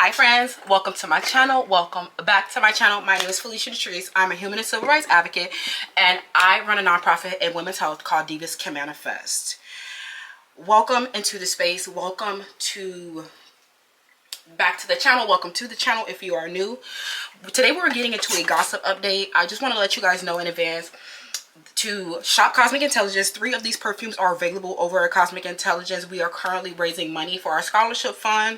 Hi friends, welcome to my channel. Welcome back to my channel. My name is Felicia. I'm a human and civil rights advocate, and I run a nonprofit in women's health called Divas Can Manifest. Welcome into the space. Welcome to back to the channel. Welcome to the channel if you are new. Today we're getting into a gossip update. I just want to let you guys know in advance to shop Cosmic Intelligence. 3 of these perfumes are available over at Cosmic Intelligence. We are currently raising money for our scholarship fund.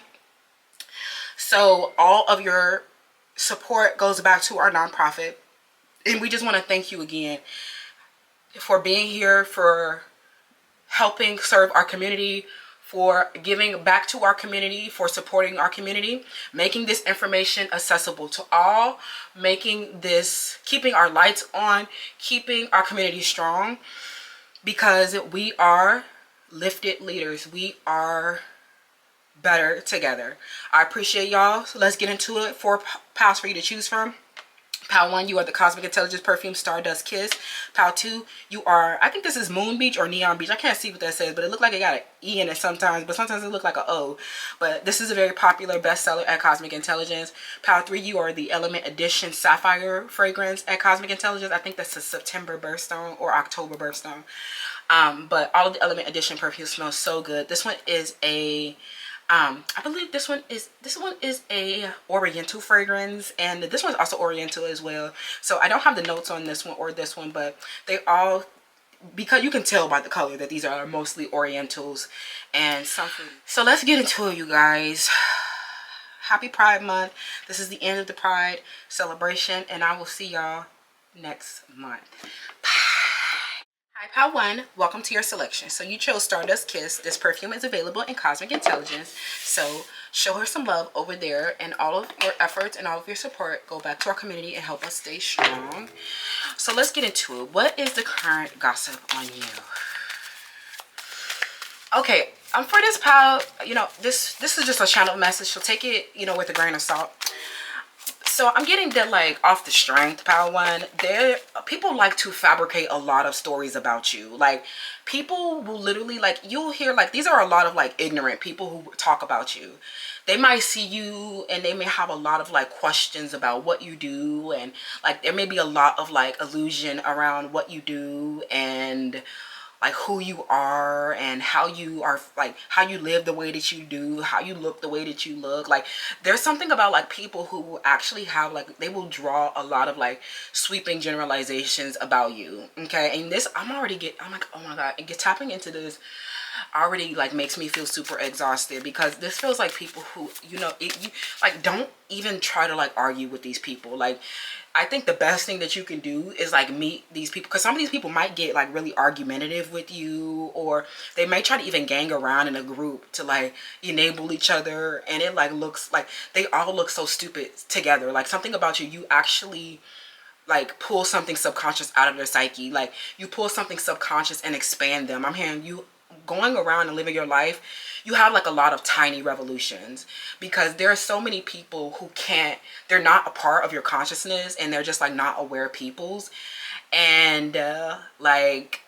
So all of your support goes back to our nonprofit. And we just want to thank you again for being here, for helping serve our community, for giving back to our community, for supporting our community, making this information accessible to all, keeping our lights on, keeping our community strong, because we are lifted leaders. We are better together. I appreciate y'all. So let's get into it. 4 pals for you to choose from. Pal 1, you are the Cosmic Intelligence Perfume Stardust Kiss. Pal 2, you are, I think this is Moon Beach or Neon Beach. I can't see what that says, but it looks like it got an E in it sometimes, but sometimes it looks like an O. But this is a very popular bestseller at Cosmic Intelligence. Pal 3, you are the Element Edition Sapphire fragrance at Cosmic Intelligence. I think that's a September birthstone or October birthstone. But all of the Element Edition perfumes smell so good. This one is a I believe this one is a Oriental fragrance, and this one's also Oriental as well. So I don't have the notes on this one or this one, but they all, because you can tell by the color that these are mostly Orientals and something. So let's get into it, you guys. Happy Pride Month. This is the end of the Pride celebration, and I will see y'all next month. Bye. Hi Pal 1, welcome to your selection. So you chose Stardust Kiss. This perfume is available in Cosmic Intelligence. So show her some love over there, and all of your efforts and all of your support go back to our community and help us stay strong. So let's get into it. What is the current gossip on you? Okay, for this pal, this is just a channel message, so take it, with a grain of salt. So I'm getting that, like, off the strength, Pal 1, people like to fabricate a lot of stories about you. Like, people will literally, like, you'll hear, like, these are a lot of, like, ignorant people who talk about you. They might see you and they may have a lot of, like, questions about what you do, and, like, there may be a lot of, like, illusion around what you do and, like, who you are and how you are, like, how you live the way that you do, how you look the way that you look. Like, there's something about, like, people who will actually have, like, they will draw a lot of, like, sweeping generalizations about you. Okay, and this, I'm like, oh my god, and tapping into this already, like, makes me feel super exhausted, because this feels like people who, like, don't even try to, like, argue with these people. Like, I think the best thing that you can do is, like, meet these people, because some of these people might get, like, really argumentative with you, or they may try to even gang around in a group to, like, enable each other, and it, like, looks like they all look so stupid together. Like, something about you actually, like, pull something subconscious out of their psyche. Like, you pull something subconscious and expand them. I'm hearing you going around and living your life, you have, like, a lot of tiny revolutions, because there are so many people who they're not a part of your consciousness, and they're just, like, not aware peoples, and like,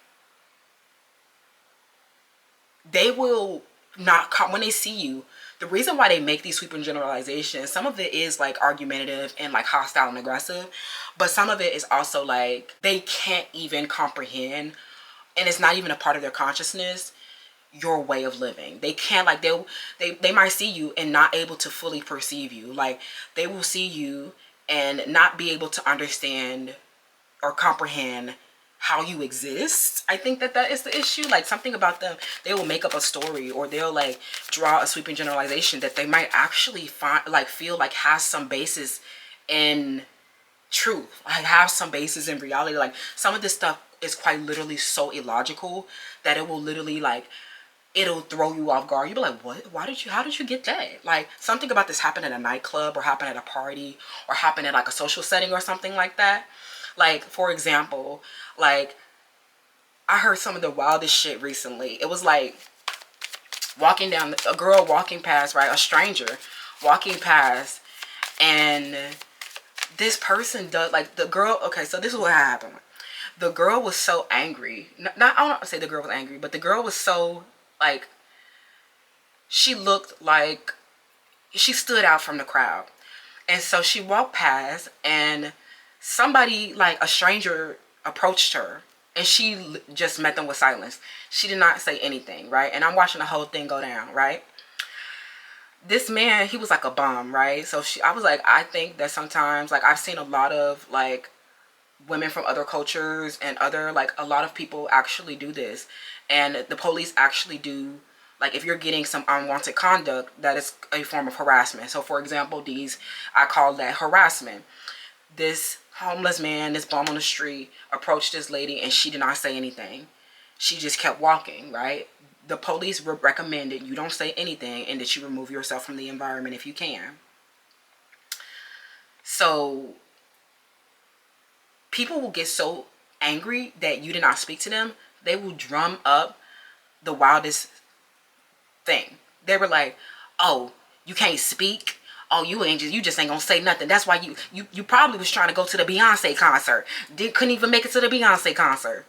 they will not come when they see you. The reason why they make these sweeping generalizations, some of it is, like, argumentative and, like, hostile and aggressive, but some of it is also, like, they can't even comprehend, and it's not even a part of their consciousness, your way of living. They can't, like, they might see you and not able to fully perceive you. Like, they will see you and not be able to understand or comprehend how you exist. I think that is the issue. Like, something about them, they will make up a story, or they'll, like, draw a sweeping generalization that they might actually feel like has some basis in truth, like, have some basis in reality. Like, some of this stuff is quite literally so illogical that it will literally, like, it'll throw you off guard. You'll be like, what? How did you get that? Like, something about this happened at a nightclub, or happened at a party, or happened at, like, a social setting or something like that. Like, for example, like, I heard some of the wildest shit recently. It was like a girl walking past, right? A stranger walking past, and this person does, like, the girl, okay, so this is what happened. The girl was so angry. I don't want to say the girl was angry, but the girl was so, like, she looked like she stood out from the crowd. And so she walked past, and somebody, like a stranger, approached her, and she just met them with silence. She did not say anything, right? And I'm watching the whole thing go down, right? This man, he was like a bum, right? So I was like, I think that sometimes, like, I've seen a lot of, like, women from other cultures and other, like, a lot of people actually do this. And the police actually do, like, if you're getting some unwanted conduct, that is a form of harassment. So, for example, I call that harassment. This homeless man, this bum on the street, approached this lady, and she did not say anything. She just kept walking, right? The police recommended you don't say anything and that you remove yourself from the environment if you can. So people will get so angry that you did not speak to them. They will drum up the wildest thing. They were like, oh, you can't speak. Oh, you just ain't gonna say nothing. That's why you probably was trying to go to the Beyonce concert. Couldn't even make it to the Beyonce concert.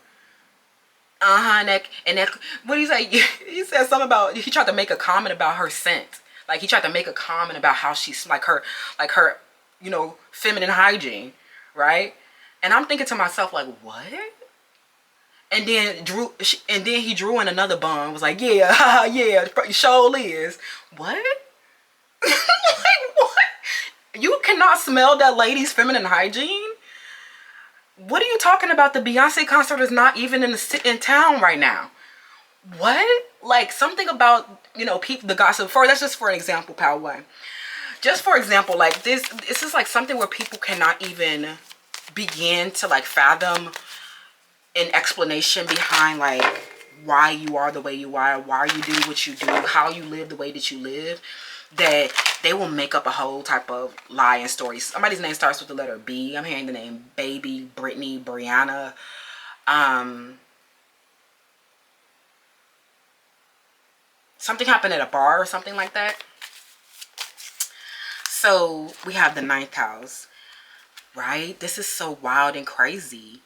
And that, what did he say? He said something about, he tried to make a comment about her scent. Like, he tried to make a comment about how she's, like her, you know, feminine hygiene, right? And I'm thinking to myself, like, what? And then he drew in another bum, was like, yeah, yeah, sure is. What? Like, what? You cannot smell that lady's feminine hygiene? What are you talking about? The Beyonce concert is not even in town right now. What? Like, something about, you know, the gossip. That's just for an example, pal one. Just for example, like, this is like something where people cannot even begin to, like, fathom an explanation behind, like, why you are the way you are, why you do what you do, how you live the way that you live, that they will make up a whole type of lie and story. Somebody's name starts with the letter B. I'm hearing the name Baby, Brittany, Brianna. Something happened at a bar or something like that. So we have the 9th house, right? This is so wild and crazy.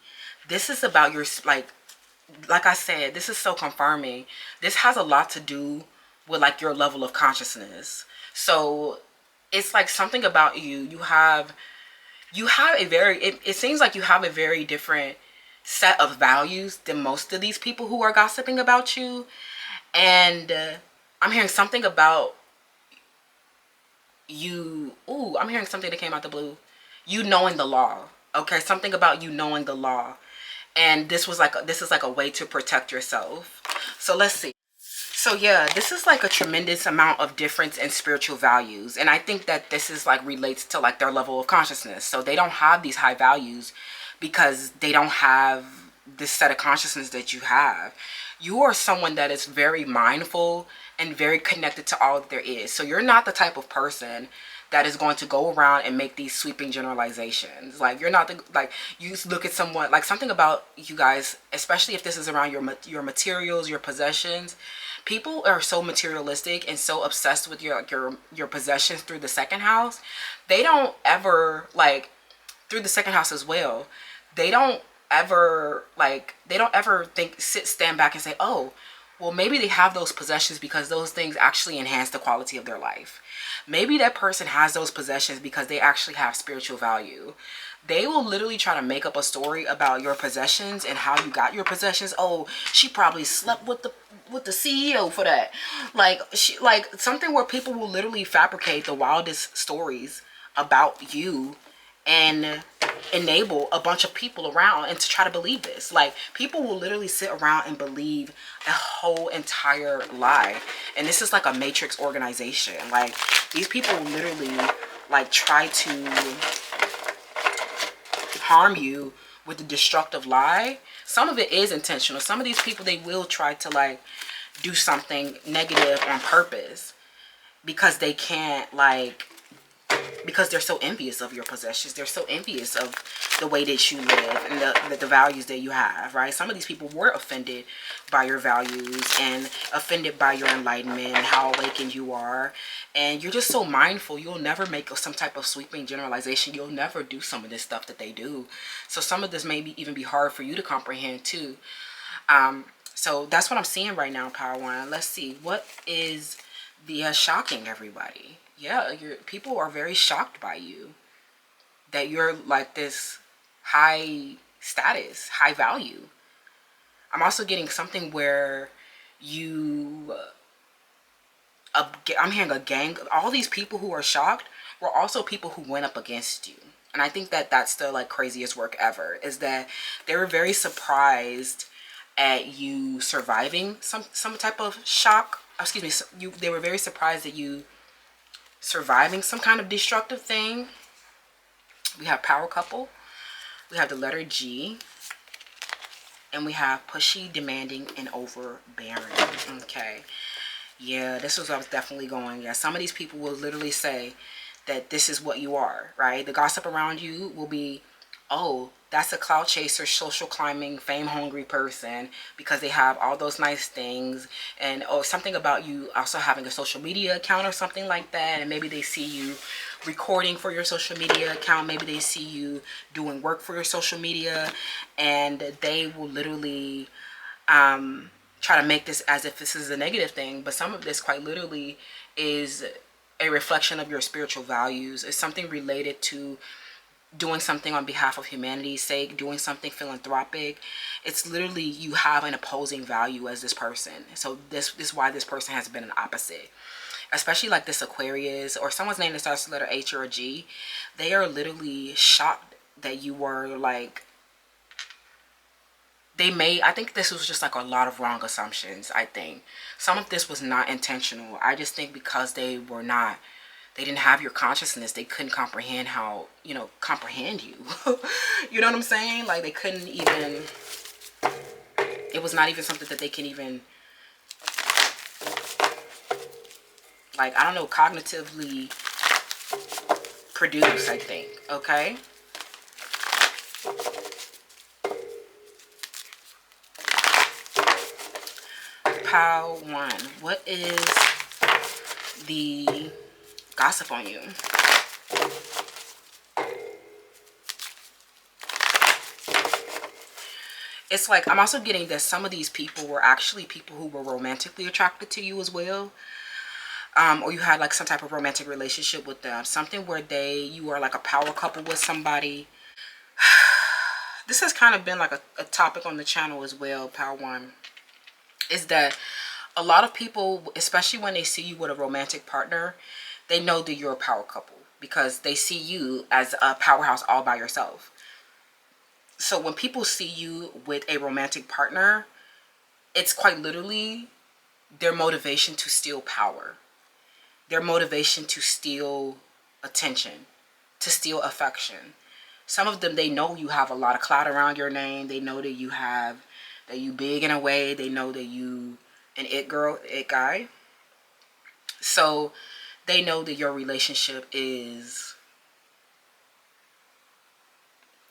This is about your, like I said, this is so confirming. This has a lot to do with, like, your level of consciousness. So it's like something about you. You have a very, it seems like you have a very different set of values than most of these people who are gossiping about you. And I'm hearing something about you. Ooh, I'm hearing something that came out the blue. You knowing the law. Okay, something about you knowing the law. And this is like a way to protect yourself. So let's see. So yeah, this is like a tremendous amount of difference in spiritual values. And I think that this is like relates to, like, their level of consciousness. So they don't have these high values because they don't have this set of consciousness that you have. You are someone that is very mindful and very connected to all that there is. So you're not the type of person that is going to go around and make these sweeping generalizations. Like, you're not like, you look at someone, like, something about you guys, especially if this is around your materials, your possessions. People are so materialistic and so obsessed with your possessions through the 2nd house. They don't ever, like, through the 2nd house as well, they don't ever stand back and say, oh, well, maybe they have those possessions because those things actually enhance the quality of their life. Maybe that person has those possessions because they actually have spiritual value. They will literally try to make up a story about your possessions and how you got your possessions. Oh, she probably slept with the CEO for that. Like, something where people will literally fabricate the wildest stories about you and enable a bunch of people around and to try to believe this. Like, people will literally sit around and believe a whole entire lie. And this is like a matrix organization. Like, these people will literally, like, try to harm you with a destructive lie. Some of it is intentional. Some of these people, they will try to, like, do something negative on purpose because they can't, like, because they're so envious of your possessions. They're so envious of the way that you live and the values that you have, right? Some of these people were offended by your values and offended by your enlightenment and how awakened you are. And you're just so mindful. You'll never make some type of sweeping generalization. You'll never do some of this stuff that they do. So some of this may even be hard for you to comprehend too. So that's what I'm seeing right now, Power One. Let's see. What is the shocking everybody? yeah, people are very shocked by you, that you're like this high status, high value. I'm also getting something where you, I'm hearing a gang. All these people who are shocked were also people who went up against you. And I think that that's the like craziest work ever, is that they were very surprised at you surviving some type of shock. Excuse me. They were very surprised at you surviving some kind of destructive thing. We have power couple. We have the letter G. And we have pushy, demanding, and overbearing. Okay. Yeah, this was what I was definitely going. Yeah, some of these people will literally say that this is what you are, right? The gossip around you will be, oh, that's a clout chaser, social climbing, fame hungry person because they have all those nice things. And oh, something about you also having a social media account or something like that. And maybe they see you recording for your social media account. Maybe they see you doing work for your social media, and they will literally try to make this as if this is a negative thing. But some of this quite literally is a reflection of your spiritual values. It's something related to doing something on behalf of humanity's sake, doing something philanthropic. It's literally you have an opposing value as this person. So this is why this person has been an opposite. Especially like this Aquarius or someone's name that starts with the letter H or a G. They are literally shocked that you were like, I think this was just like a lot of wrong assumptions. I think some of this was not intentional. I just think because they didn't have your consciousness, they couldn't comprehend how, comprehend you. You know what I'm saying? Like they couldn't even, it was not even something that they can even, like, I don't know, cognitively produce, I think. Okay. Pile 1. What is the gossip on you? It's like, I'm also getting that some of these people were actually people who were romantically attracted to you as well. Or you had like some type of romantic relationship with them. Something where you are like a power couple with somebody. This has kind of been like a topic on the channel as well, Pile 1. Is that a lot of people, especially when they see you with a romantic partner, they know that you're a power couple because they see you as a powerhouse all by yourself. So when people see you with a romantic partner, it's quite literally their motivation to steal power, their motivation to steal attention, to steal affection. Some of them, they know you have a lot of clout around your name. They know that you big in a way. They know that you an it girl, it guy. So they know that your relationship is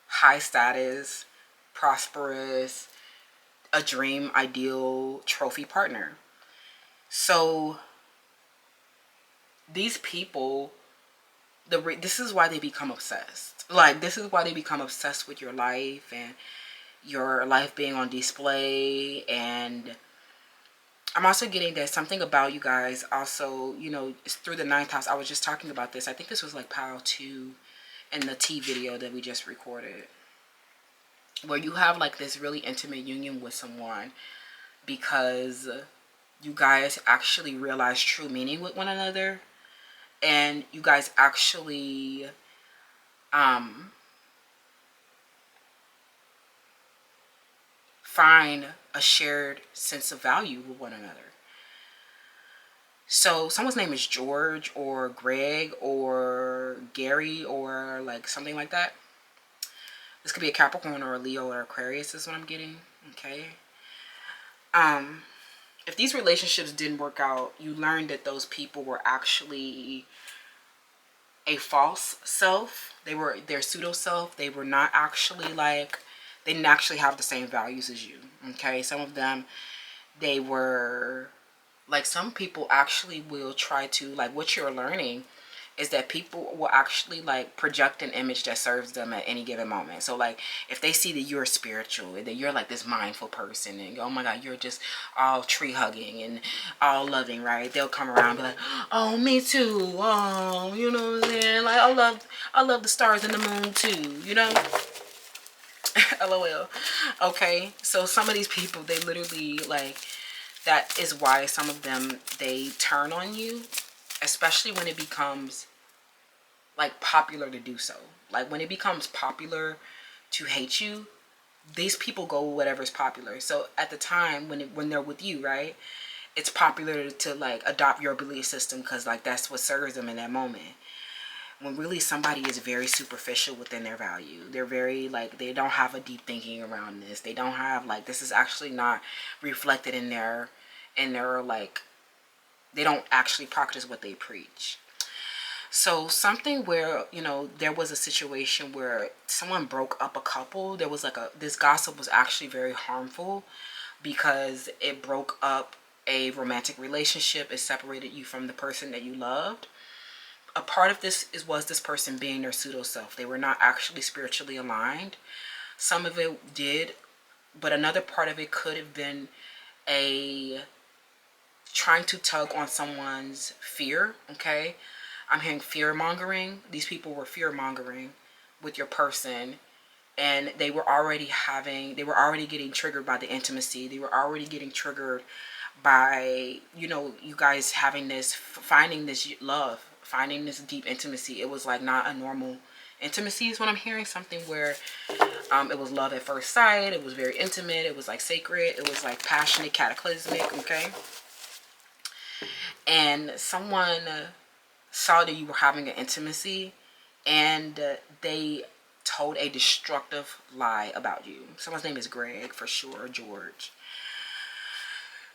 high status, prosperous, a dream, ideal, trophy partner. So these people, this is why they become obsessed. Like, this is why they become obsessed with your life and your life being on display. And I'm also getting that something about you guys also, it's through the 9th house. I was just talking about this. I think this was like pile 2 in the T video that we just recorded, where you have like this really intimate union with someone because you guys actually realize true meaning with one another, and you guys actually find a shared sense of value with one another. So someone's name is George or Greg or Gary or like something like that. This could be a Capricorn or a Leo or Aquarius is what I'm getting. Okay. If these relationships didn't work out, you learned that those people were actually a false self. They were their pseudo self. They were not actually like, they didn't actually have the same values as you. Okay. Some of them, they were like, some people actually will try to, like, what you're learning is that people will actually like project an image that serves them at any given moment. So like if they see that you're spiritual, that you're like this mindful person, and oh my God, you're just all tree hugging and all loving, right? They'll come around and be like, oh, me too. Oh, you know what I'm saying? Like I love the stars and the moon too, you know? LOL. Okay, so some of these people, they literally like, that is why some of them, they turn on you, especially when it becomes like popular to do so. Like when it becomes popular to hate you, these people go with whatever's popular. So at the time when they're with you, right, it's popular to like adopt your belief system because like that's what serves them in that moment. When really somebody is very superficial within their value, they're very like, they don't have a deep thinking around this. They don't have like, this is actually not reflected in their like, they don't actually practice what they preach. So something where, you know, there was a situation where someone broke up a couple. There was like this gossip was actually very harmful because it broke up a romantic relationship. It separated you from the person that you loved. A part of this was this person being their pseudo self. They were not actually spiritually aligned. Some of it did, but another part of it could have been a trying to tug on someone's fear. Okay, I'm hearing fear mongering. These people were fear mongering with your person, and they were already getting triggered by the intimacy. They were already getting triggered by, you know, you guys having this, finding this love, finding this deep intimacy. It was like not a normal intimacy is what I'm hearing. Something where it was love at first sight. It was very intimate. It was like sacred. It was like passionate, cataclysmic. Okay. And someone saw that you were having an intimacy, and they told a destructive lie about you. Someone's name is Greg for sure, George.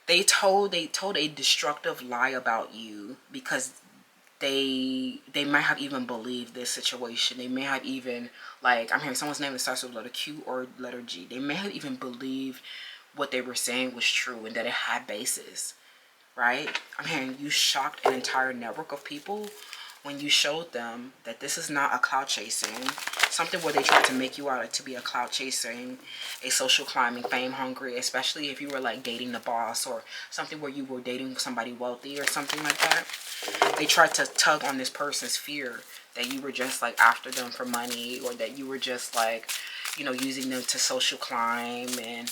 They told a destructive lie about you because they might have even believed this situation. They may have even, like, I'm hearing someone's name that starts with letter Q or letter G. They may have even believed what they were saying was true and that it had basis, right? I'm hearing you shocked an entire network of people when you showed them that this is not a cloud chasing, something where they tried to make you out to be a cloud chasing, a social climbing, fame hungry, especially if you were like dating the boss or something where you were dating somebody wealthy or something like that. They tried to tug on this person's fear that you were just like after them for money, or that you were just like, you know, using them to social climb, and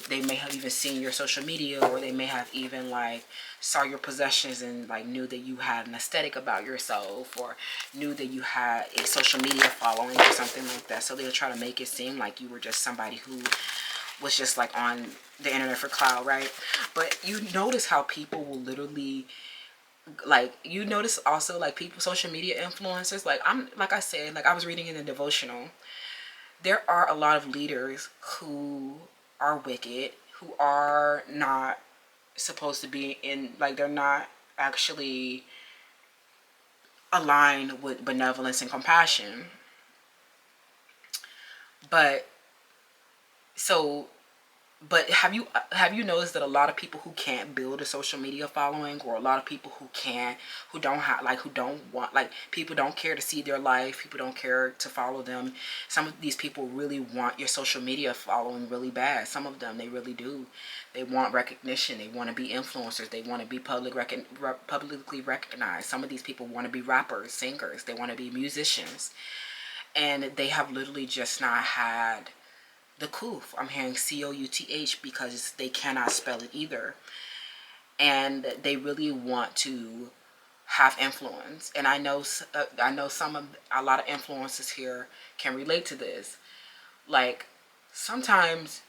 they may have even seen your social media, or they may have even like saw your possessions and like knew that you had an aesthetic about yourself, or knew that you had a social media following or something like that. So they'll try to make it seem like you were just somebody who was just like on the internet for clout, right? But you notice how people will literally, like, you notice also like people, social media influencers, like I said, like I was reading in the devotional, there are a lot of leaders who are wicked, who are not supposed to be in, like, they're not actually aligned with benevolence and compassion. But so, but have you noticed that a lot of people who can't build a social media following, or a lot of people who don't have, like, who don't want, like, people don't care to see their life, people don't care to follow them. Some of these people really want your social media following really bad. Some of them, they really do. They want recognition. They want to be influencers. They want to be publicly recognized. Some of these people want to be rappers, singers. They want to be musicians, and they have literally just not had the Koof. I'm hearing Couth because they cannot spell it either. And they really want to have influence. And I know a lot of influencers here can relate to this. Like, sometimes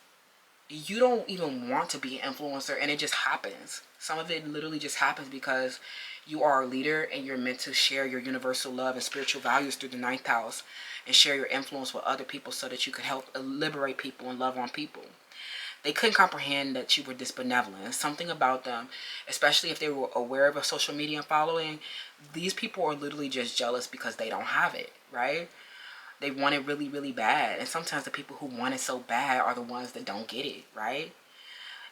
you don't even want to be an influencer, and it just happens. Some of it literally just happens because you are a leader and you're meant to share your universal love and spiritual values through the 9th house, and share your influence with other people so that you can help liberate people and love on people. They couldn't comprehend that you were this benevolent. Something about them, especially if they were aware of a social media following, these people are literally just jealous because they don't have it, right? They want it really, really bad. And sometimes the people who want it so bad are the ones that don't get it, right?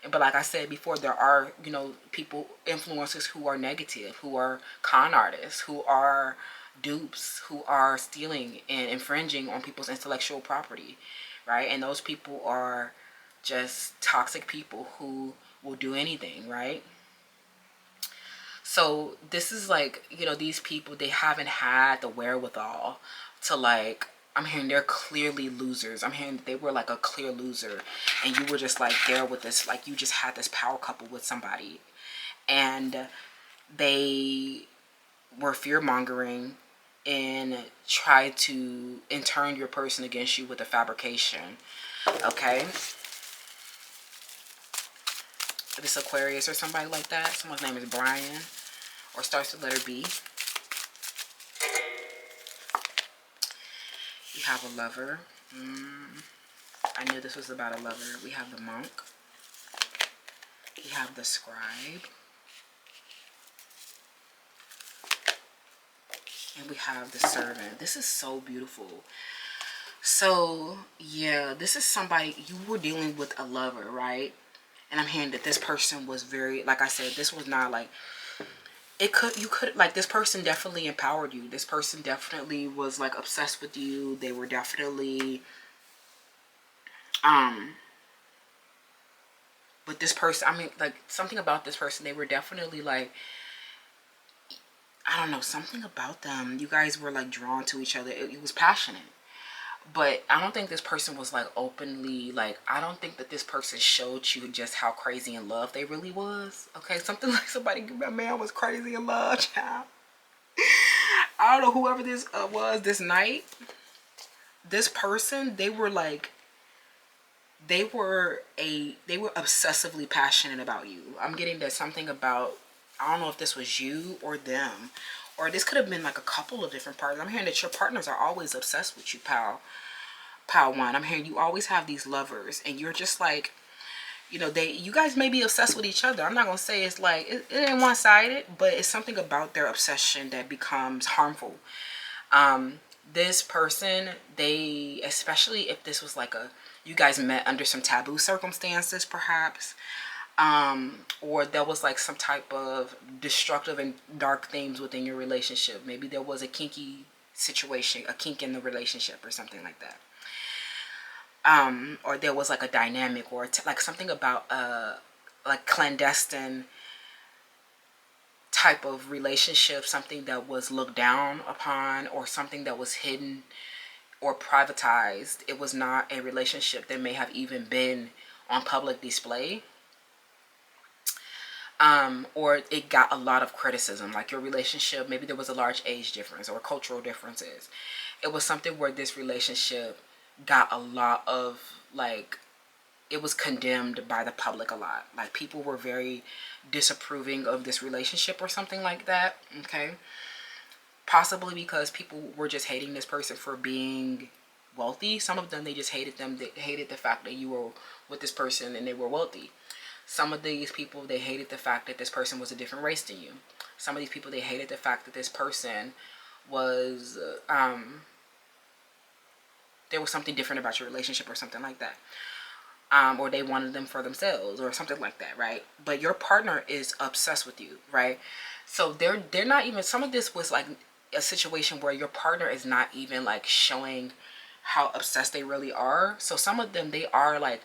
But like I said before, there are, you know, people, influencers who are negative, who are con artists, who are dupes, who are stealing and infringing on people's intellectual property, right? And those people are just toxic people who will do anything, right? So this is like, you know, these people, they haven't had the wherewithal to like, I'm hearing they're clearly losers. I'm hearing they were like a clear loser, and you were just like there with this, like you just had this power couple with somebody, and they were fear mongering and tried to turn your person against you with a fabrication. Okay, this Aquarius or somebody like that. Someone's name is Brian or starts with letter B. You have a lover. I knew this was about a lover. We have the monk. We have the scribe. And we have the servant. This is so beautiful. So, yeah, this is somebody, you were dealing with a lover, right? And I'm hearing that this person was very, like I said, this was not like, you could, like, this person definitely empowered you. This person definitely was, like, obsessed with you. They were definitely, but this person, I mean, like, something about this person, they were definitely, like, I don't know, something about them. You guys were, like, drawn to each other. It was passionate. But I don't think this person was, like, openly, like, I don't think that this person showed you just how crazy in love they really was. Okay, something like somebody, my man was crazy in love, child. I don't know, whoever this was this night, this person, they were, like, they were obsessively passionate about you. I'm getting that something about, I don't know if this was you or them, or this could have been like a couple of different partners. I'm hearing that your partners are always obsessed with you, pal one. I'm hearing you always have these lovers, and you're just like, you know, you guys may be obsessed with each other. I'm not gonna say it's like it ain't one-sided, but it's something about their obsession that becomes harmful. This person, they, especially if this was like you guys met under some taboo circumstances, perhaps, or there was like some type of destructive and dark themes within your relationship. Maybe there was a kinky situation, a kink in the relationship or something like that. Or there was like a dynamic or like something about like clandestine type of relationship, something that was looked down upon or something that was hidden or privatized. It was not a relationship that may have even been on public display. Or it got a lot of criticism, like your relationship, maybe there was a large age difference or cultural differences. It was something where this relationship got a lot of, like, it was condemned by the public a lot. Like, people were very disapproving of this relationship or something like that, okay? Possibly because people were just hating this person for being wealthy. Some of them, they just hated them. They hated the fact that you were with this person and they were wealthy. Some of these people, they hated the fact that this person was a different race than you. Some of these people, they hated the fact that this person was, there was something different about your relationship or something like that. Or they wanted them for themselves or something like that, right? But your partner is obsessed with you, right? So they're not even, some of this was like a situation where your partner is not even like showing how obsessed they really are. So some of them, they are like,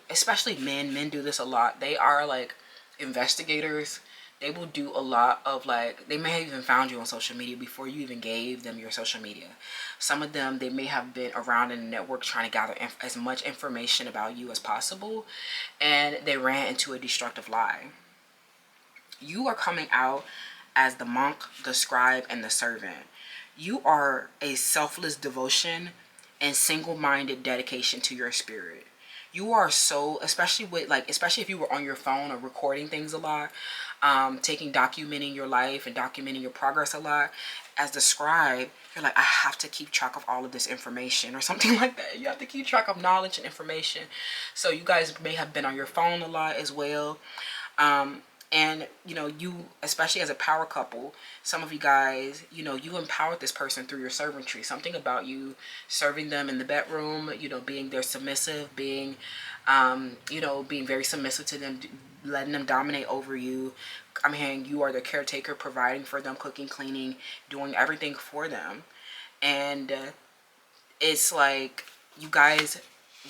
especially men do this a lot. They are like investigators. They will do a lot of, like, they may have even found you on social media before you even gave them your social media. Some of them, they may have been around in the network trying to gather as much information about you as possible, and they ran into a destructive lie. You are coming out as the monk, the scribe, and the servant. You are a selfless devotion and single-minded dedication to your spirit. You are so, especially if you were on your phone or recording things a lot, documenting your life and documenting your progress a lot. As the scribe, you're like, I have to keep track of all of this information or something like that. You have to keep track of knowledge and information. So you guys may have been on your phone a lot as well. And, you know, you, especially as a power couple, some of you guys, you know, you empowered this person through your servantry. Something about you serving them in the bedroom, you know, being their submissive, being, you know, being very submissive to them, letting them dominate over you. I'm hearing you are the caretaker, providing for them, cooking, cleaning, doing everything for them. And it's like you guys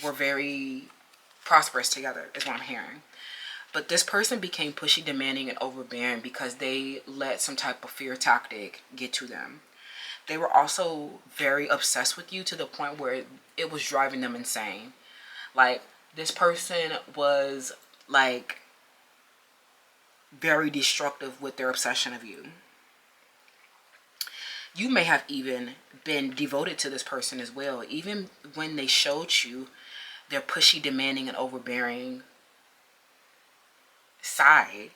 were very prosperous together, is what I'm hearing. But this person became pushy, demanding, and overbearing because they let some type of fear tactic get to them. They were also very obsessed with you to the point where it was driving them insane. Like, this person was, like, very destructive with their obsession of you. You may have even been devoted to this person as well. Even when they showed you their pushy, demanding, and overbearing side,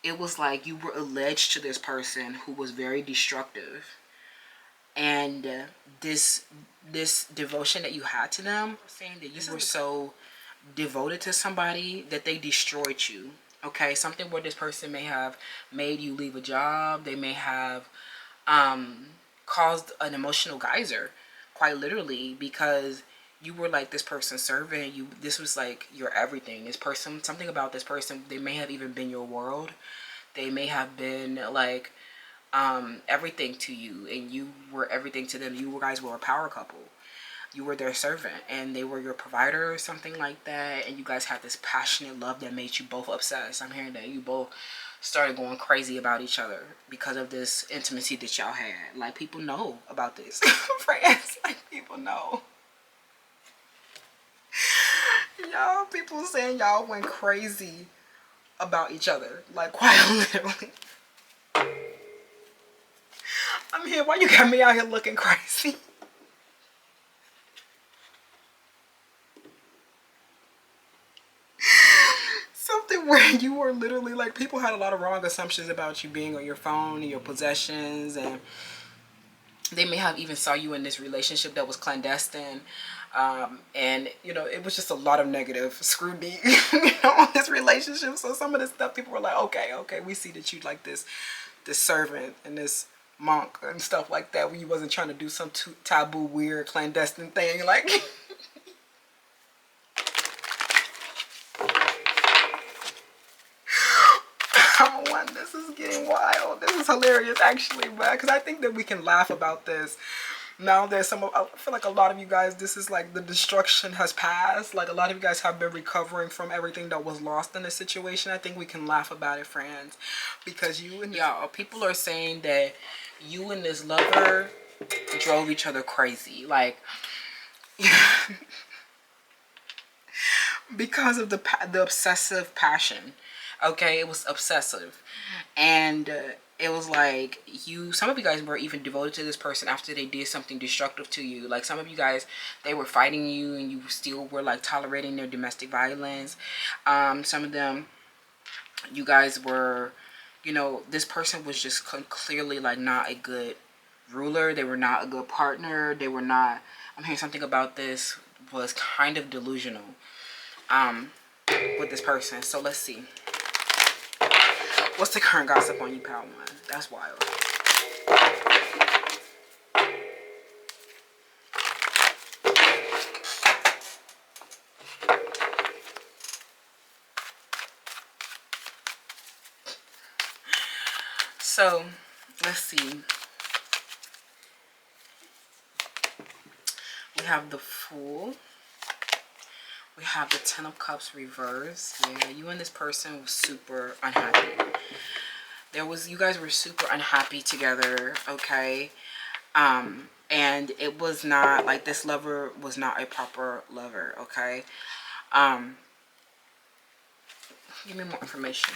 it was like you were alleged to this person who was very destructive. And this devotion that you had to them, saying that you were so devoted to somebody that they destroyed you. Okay, something where this person may have made you leave a job. They may have caused an emotional geyser, quite literally, because you were like this person's servant. This was like your everything. This person, something about this person, they may have even been your world. They may have been like everything to you, and you were everything to them. You guys were a power couple. You were their servant, and they were your provider or something like that. And you guys had this passionate love that made you both obsessed. I'm hearing that you both started going crazy about each other because of this intimacy that y'all had. Like, people know about this. Friends, like, people know. Y'all, people saying y'all went crazy about each other, like, quite literally. I'm here. Why you got me out here looking crazy? Something where you were literally like, people had a lot of wrong assumptions about you being on your phone and your possessions, and they may have even saw you in this relationship that was clandestine. And you know, it was just a lot of negative scrutiny on this relationship. So some of this stuff, people were like, okay, we see that you like this servant and this monk and stuff like that, when you wasn't trying to do some taboo, weird, clandestine thing. Like, this is getting wild. This is hilarious, actually, but because I think that we can laugh about this. Now there's I feel like a lot of you guys, this is like the destruction has passed. Like, a lot of you guys have been recovering from everything that was lost in this situation. I think we can laugh about it, friends, because you and y'all, people are saying that you and this lover drove each other crazy. Like, because of the obsessive passion. Okay, it was obsessive. And it was like some of you guys were even devoted to this person after they did something destructive to you. Like, some of you guys, they were fighting you and you still were like tolerating their domestic violence. Some of them, you guys were, you know, this person was just clearly like not a good ruler. They were not a good partner. They were not, I'm hearing something about this was kind of delusional with this person. So let's see. What's the current gossip on you, pal one? That's wild. So, let's see. We have the Fool. We have the Ten of Cups reversed. Yeah, you and this person was super unhappy. You guys were super unhappy together, okay? And it was not, like, this lover was not a proper lover, okay? Give me more information.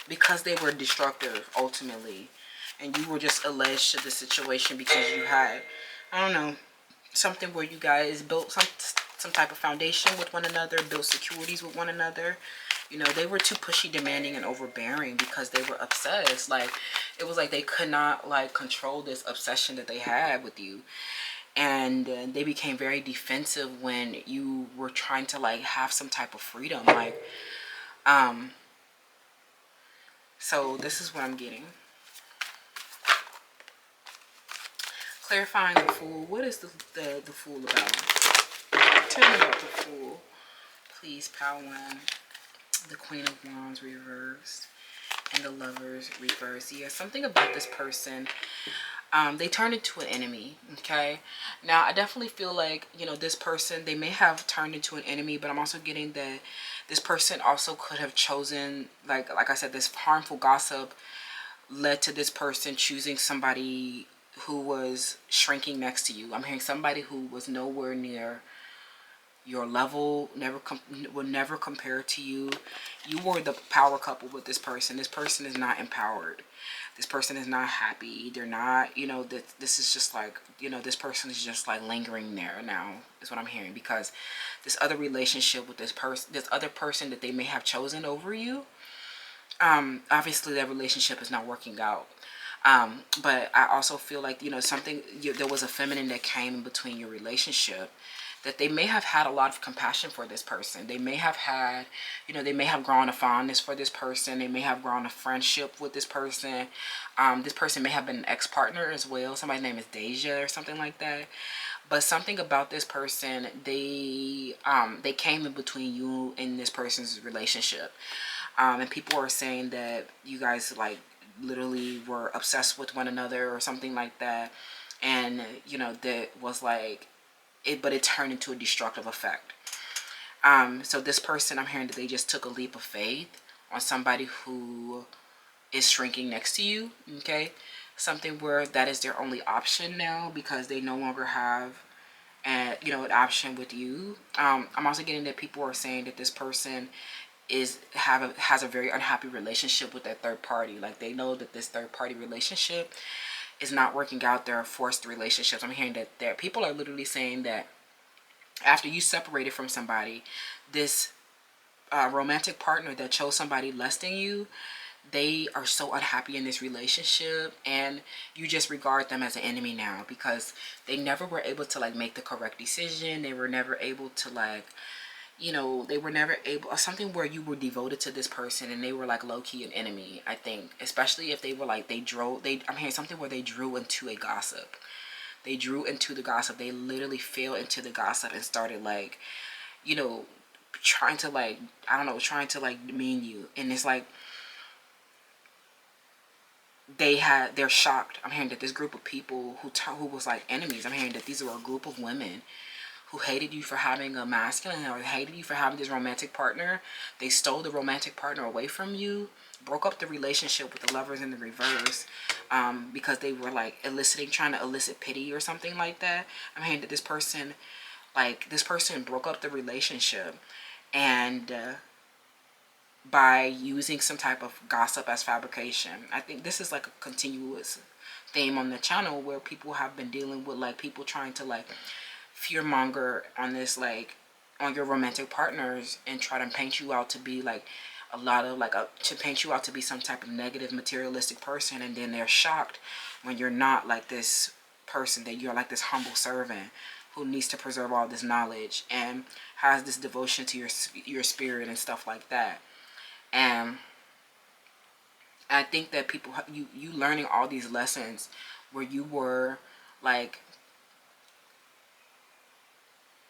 Because they were destructive, ultimately. And you were just alleged to the situation because you had, I don't know, something where you guys built some type of foundation with one another, built securities with one another. You know, they were too pushy, demanding, and overbearing because they were obsessed. Like, it was like they could not, like, control this obsession that they had with you. And they became very defensive when you were trying to, like, have some type of freedom. Like, So this is what I'm getting. Clarifying the Fool. What is the Fool about? Tell me about the Fool. Please, Power One. The Queen of Wands reversed. And the Lovers reversed. Yeah, something about this person. They turned into an enemy. Okay. Now, I definitely feel like, you know, this person, they may have turned into an enemy, but I'm also getting that this person also could have chosen, like I said, this harmful gossip led to this person choosing somebody who was shrinking next to you. I'm hearing somebody who was nowhere near your level, would never compare to you. You were the power couple with this person. This person is not empowered. This person is not happy. They're not, you know, this is just like, you know, this person is just like lingering there now, is what I'm hearing. Because this other relationship with this other person that they may have chosen over you, obviously that relationship is not working out. But I also feel like, you know, there was a feminine that came in between your relationship, that they may have had a lot of compassion for this person. They may have had, you know, they may have grown a fondness for this person. They may have grown a friendship with this person. This person may have been an ex-partner as well. Somebody's name is Deja or something like that. But something about this person, they came in between you and this person's relationship. And people are saying that you guys like literally were obsessed with one another or something like that. And, you know, that was like, but it turned into a destructive effect. So this person, I'm hearing that they just took a leap of faith on somebody who is shrinking next to you. Okay. Something where that is their only option now, because they no longer have you know, an option with you. I'm also getting that people are saying that this person has a very unhappy relationship with that third party. Like they know that this third party relationship is not working out. They're forced relationships. I'm hearing that people are literally saying that after you separated from somebody, this romantic partner that chose somebody less than you, they are so unhappy in this relationship, and you just regard them as an enemy now, because they never were able to like make the correct decision. They were never able to like, you know, they were never able, or something where you were devoted to this person and they were like low-key an enemy, I think. Especially if they were like, I'm hearing something where they drew into a gossip. They drew into the gossip. They literally fell into the gossip and started like, you know, trying to like, I don't know, trying to like demean you. And it's like, they're shocked. I'm hearing that this group of people who was like enemies, I'm hearing that these were a group of women who hated you for having a masculine, or hated you for having this romantic partner. They stole the romantic partner away from you, broke up the relationship with the Lovers in the reverse, because they were like trying to elicit pity or something like that. I'm hearing that this person broke up the relationship, and by using some type of gossip as fabrication. I think this is like a continuous theme on the channel, where people have been dealing with like people trying to like fearmonger on this, like on your romantic partners, and try to paint you out to be like a lot of like to paint you out to be some type of negative materialistic person. And then they're shocked when you're not like this person, that you're like this humble servant who needs to preserve all this knowledge and has this devotion to your spirit and stuff like that. And I think that people, you learning all these lessons where you were like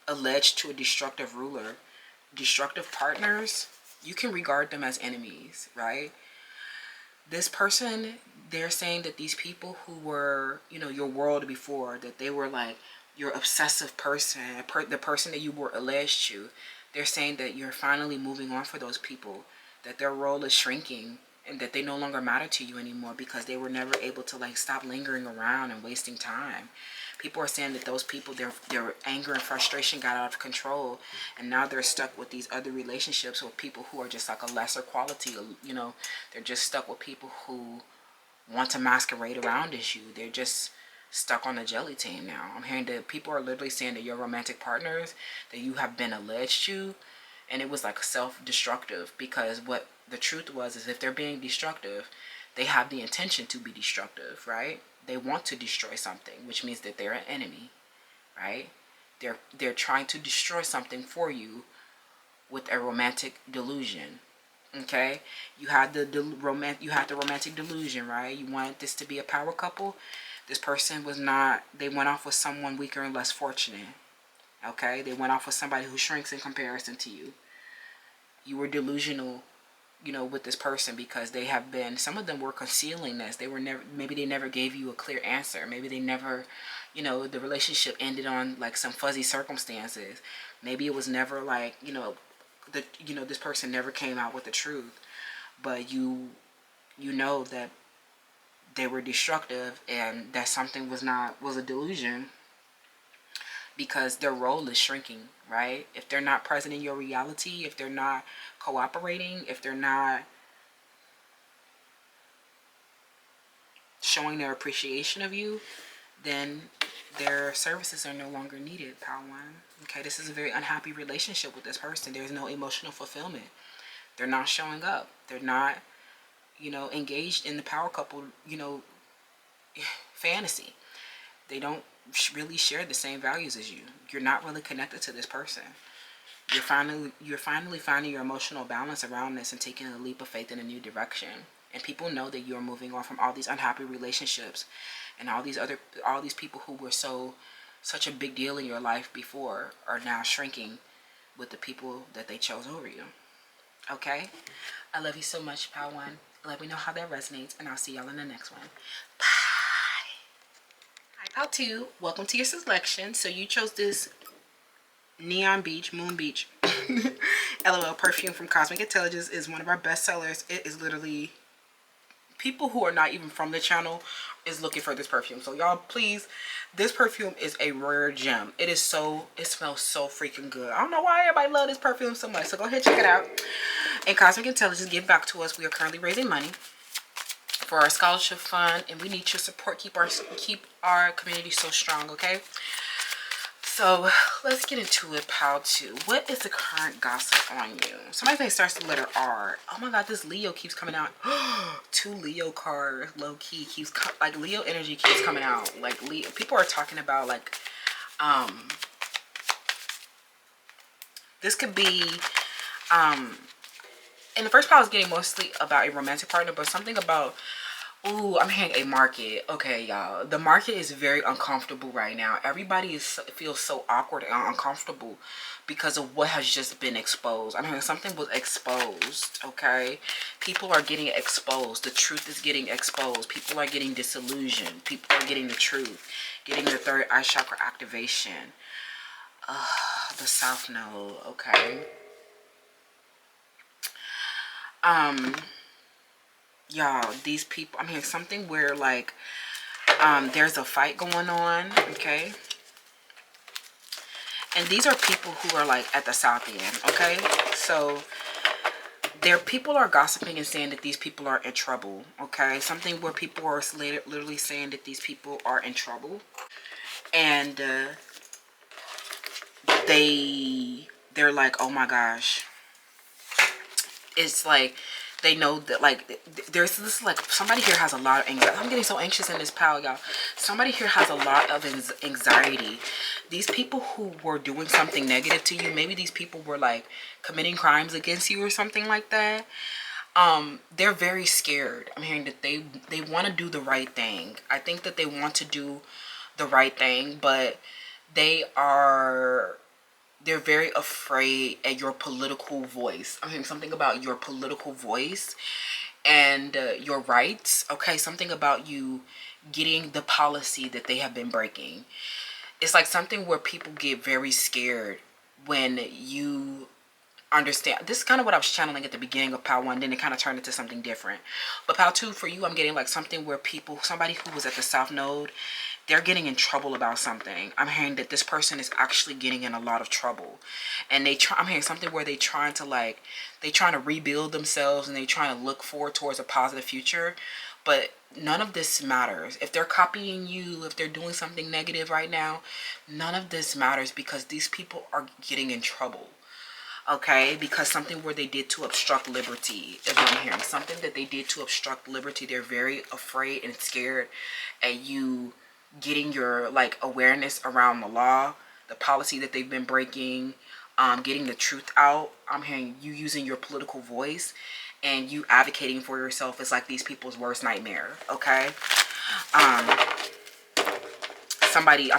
alleged to a destructive ruler, destructive partners, you can regard them as enemies, right? This person, they're saying that these people who were, you know, your world before, that they were like your obsessive person, the person that you were alleged to, they're saying that you're finally moving on for those people, that their role is shrinking, and that they no longer matter to you anymore, because they were never able to like stop lingering around and wasting time. People are saying that those people, their anger and frustration got out of control, and now they're stuck with these other relationships with people who are just like a lesser quality. You know, they're just stuck with people who want to masquerade around as you. They're just stuck on the jelly team now. I'm hearing that people are literally saying that your romantic partners that you have been alleged to, and it was like self-destructive, because what the truth was is, if they're being destructive, they have the intention to be destructive, right? They want to destroy something, which means that they're an enemy, right? They're trying to destroy something for you with a romantic delusion. Okay, you had the romantic delusion, right? You wanted this to be a power couple. This person was not. They went off with someone weaker and less fortunate. Okay, they went off with somebody who shrinks in comparison to you. You were delusional, you know, with this person because they have been. Some of them were concealing this. They were never. Maybe they never gave you a clear answer. Maybe they never, you know, the relationship ended on like some fuzzy circumstances. Maybe it was never like, you know, this person never came out with the truth, but you know that they were destructive and that something was a delusion because their role is shrinking, right? If they're not present in your reality, if they're not cooperating, if they're not showing their appreciation of you, then their services are no longer needed, pal one. Okay, this is a very unhappy relationship with this person. There's no emotional fulfillment. They're not showing up. They're not, you know, engaged in the power couple, you know, fantasy. They don't really share the same values as you. You're not really connected to this person. You're finally finding your emotional balance around this and taking a leap of faith in a new direction. And people know that you're moving on from all these unhappy relationships and all these people who were such a big deal in your life before are now shrinking with the people that they chose over you. Okay? I love you so much, pal one. Let me know how that resonates, and I'll see y'all in the next one. Bye. Hi, pal two. Welcome to your selection. So you chose this Neon Beach, Moon Beach, LOL perfume from Cosmic Intelligence. Is one of our best sellers. It is literally, people who are not even from the channel is looking for this perfume. So y'all, please, this perfume is a rare gem. It smells so freaking good. I don't know why everybody love this perfume so much. So go ahead, check it out. And Cosmic Intelligence, give back to us. We are currently raising money for our scholarship fund, and we need your support. Keep our community so strong, okay? So let's get into it, pal two. What is the current gossip on you? Somebody's name starts with the letter R. Oh my God, this Leo keeps coming out. 2 Leo cards, low key like Leo energy keeps coming out. Like Leo, people are talking about like, this could be, in the first part I was getting mostly about a romantic partner, but something about, ooh, I'm hearing a market. Okay, y'all. The market is very uncomfortable right now. Everybody feels so awkward and uncomfortable because of what has just been exposed. I mean, something was exposed, okay? People are getting exposed. The truth is getting exposed. People are getting disillusioned. People are getting the truth. Getting the third eye chakra activation. The South Node, okay? Y'all, these people, I'm hearing something where like there's a fight going on, okay? And these are people who are like at the south end, okay? So people are gossiping and saying that these people are in trouble, okay? Something where people are literally saying that these people are in trouble, and they're like, oh my gosh. It's like they know that like there's this, like, somebody here has a lot of anxiety. I'm getting so anxious in this pile, y'all. Somebody here has a lot of anxiety. These people who were doing something negative to you, maybe these people were like committing crimes against you or something like that. They're very scared. I'm hearing that they want to do the right thing. I think that they want to do the right thing, but they're very afraid at your political voice. I mean, something about your political voice and your rights. Okay, something about you getting the policy that they have been breaking. It's like something where people get very scared when you understand. This is kind of what I was channeling at the beginning of Power 1, then it kind of turned into something different. But Power 2, for you, I'm getting like something where somebody who was at the South Node, they're getting in trouble about something. I'm hearing that this person is actually getting in a lot of trouble. And I'm hearing something where they're trying to rebuild themselves and they're trying to look forward towards a positive future. But none of this matters. If they're copying you, if they're doing something negative right now, none of this matters because these people are getting in trouble. Okay, because something where they did to obstruct liberty is what I'm hearing. Something that they did to obstruct liberty. They're very afraid and scared at you getting your like awareness around the law, the policy that they've been breaking, getting the truth out. I'm hearing you using your political voice and you advocating for yourself is like these people's worst nightmare, okay? I'm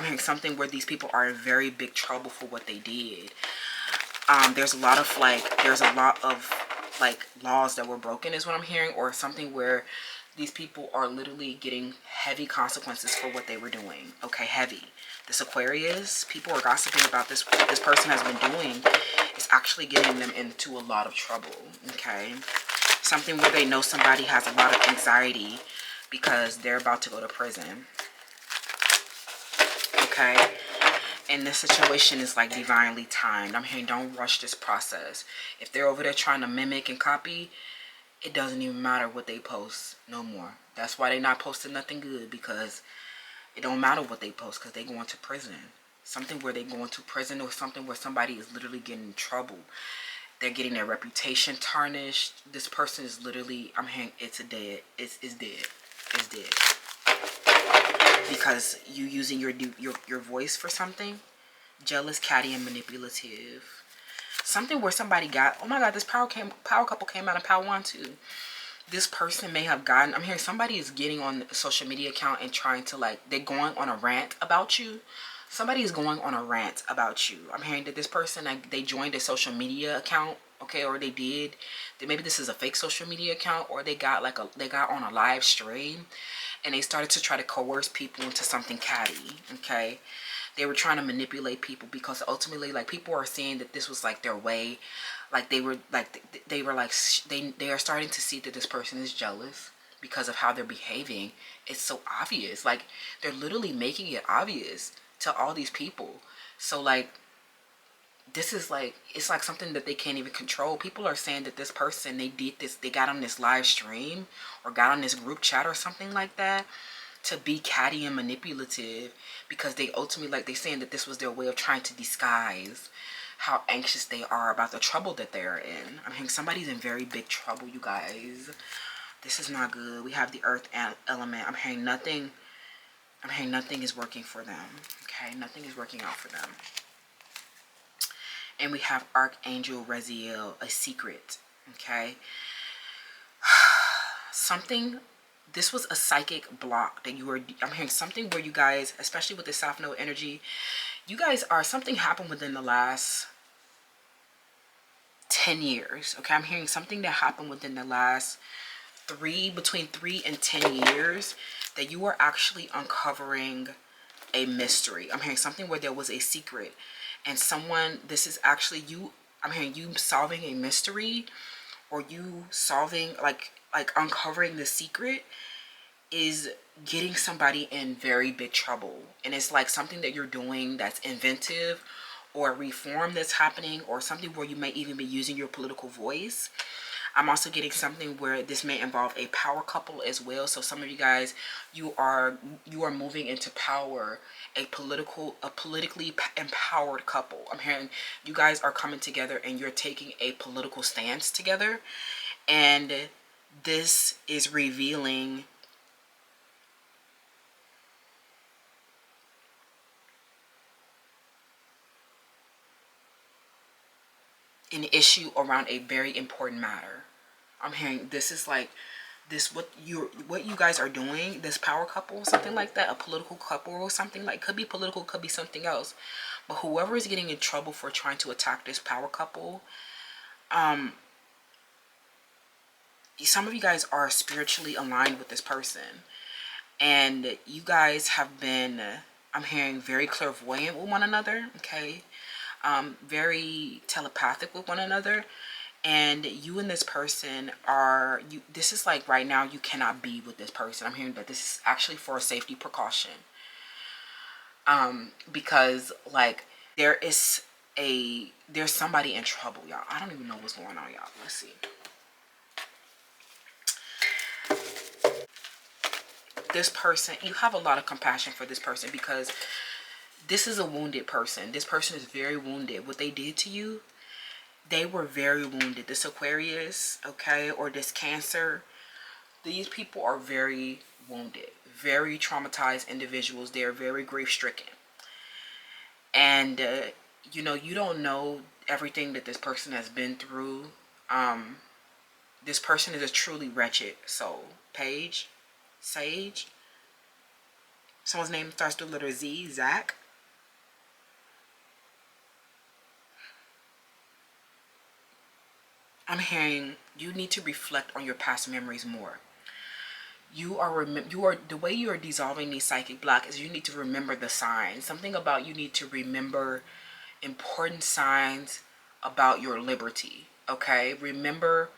hearing something where these people are in very big trouble for what they did. There's a lot of laws that were broken is what I'm hearing, or something where these people are literally getting heavy consequences for what they were doing. Okay, heavy. This Aquarius, people are gossiping about this. What this person has been doing is actually getting them into a lot of trouble. Okay, something where they know somebody has a lot of anxiety because they're about to go to prison. Okay, and this situation is like divinely timed. I'm hearing don't rush this process. If they're over there trying to mimic and copy, it doesn't even matter what they post no more. That's why they're not posting nothing good, because it don't matter what they post, because they going to prison. Something where they going to prison, or something where somebody is literally getting in trouble. They're getting their reputation tarnished. This person is literally, I'm hearing it's dead. It's dead. It's dead. Because you using your voice for something. Jealous, catty, and manipulative. Something where somebody got, oh my God, this power couple came out of Power 1 too. This person may have gotten, I'm hearing somebody is getting on a social media account and trying to they're going on a rant about you. Somebody is going on a rant about you. I'm hearing that this person, they joined a social media account, okay, or they did. Maybe this is a fake social media account, or they got they got on a live stream and they started to try to coerce people into something catty, okay? They were trying to manipulate people because ultimately, people are seeing that this was their way. They are starting to see that this person is jealous because of how they're behaving. It's so obvious. They're literally making it obvious to all these people. So this is it's something that they can't even control. People are saying that this person, they did this, they got on this live stream or got on this group chat or something like that to be catty and manipulative, because they ultimately, they're saying that this was their way of trying to disguise how anxious they are about the trouble that they are in. I mean, somebody's in very big trouble, you guys. This is not good. We have the earth element. I'm hearing nothing is working for them. Okay, nothing is working out for them. And we have Archangel Raziel, a secret. Okay, this was a psychic block that I'm hearing something where you guys, especially with the South Node energy, you guys something happened within the last 10 years. Okay, I'm hearing something that happened within the last between 3 and 10 years that you are actually uncovering a mystery. I'm hearing something where there was a secret and this is actually you. I'm hearing you solving a mystery, or you solving uncovering the secret is getting somebody in very big trouble. And it's something that you're doing that's inventive, or reform that's happening, or something where you may even be using your political voice. I'm also getting something where this may involve a power couple as well. So some of you guys, you are moving into power, a politically empowered couple. I'm hearing you guys are coming together and you're taking a political stance together. And this is revealing an issue around a very important matter. I'm hearing this is what you guys are doing, this power couple, something like that, a political couple or something, could be political, could be something else. But whoever is getting in trouble for trying to attack this power couple, some of you guys are spiritually aligned with this person, and you guys have been, I'm hearing, very clairvoyant with one another, okay? Very telepathic with one another. And you and this person this is right now you cannot be with this person. I'm hearing that this is actually for a safety precaution. Because there's somebody in trouble, y'all. I don't even know what's going on, y'all. Let's see. This person, you have a lot of compassion for this person, because this is a wounded person. This person is very wounded. What they did to you, they were very wounded. This Aquarius, okay, or this Cancer, these people are very wounded, very traumatized individuals. They're very grief stricken. And, you don't know everything that this person has been through. This person is a truly wretched soul. Paige, Sage. Someone's name starts with the letter Z. Zach. I'm hearing you need to reflect on your past memories more. You are the way you are dissolving these psychic blocks is you need to remember the signs. Something about you need to remember important signs about your liberty. Okay? Remember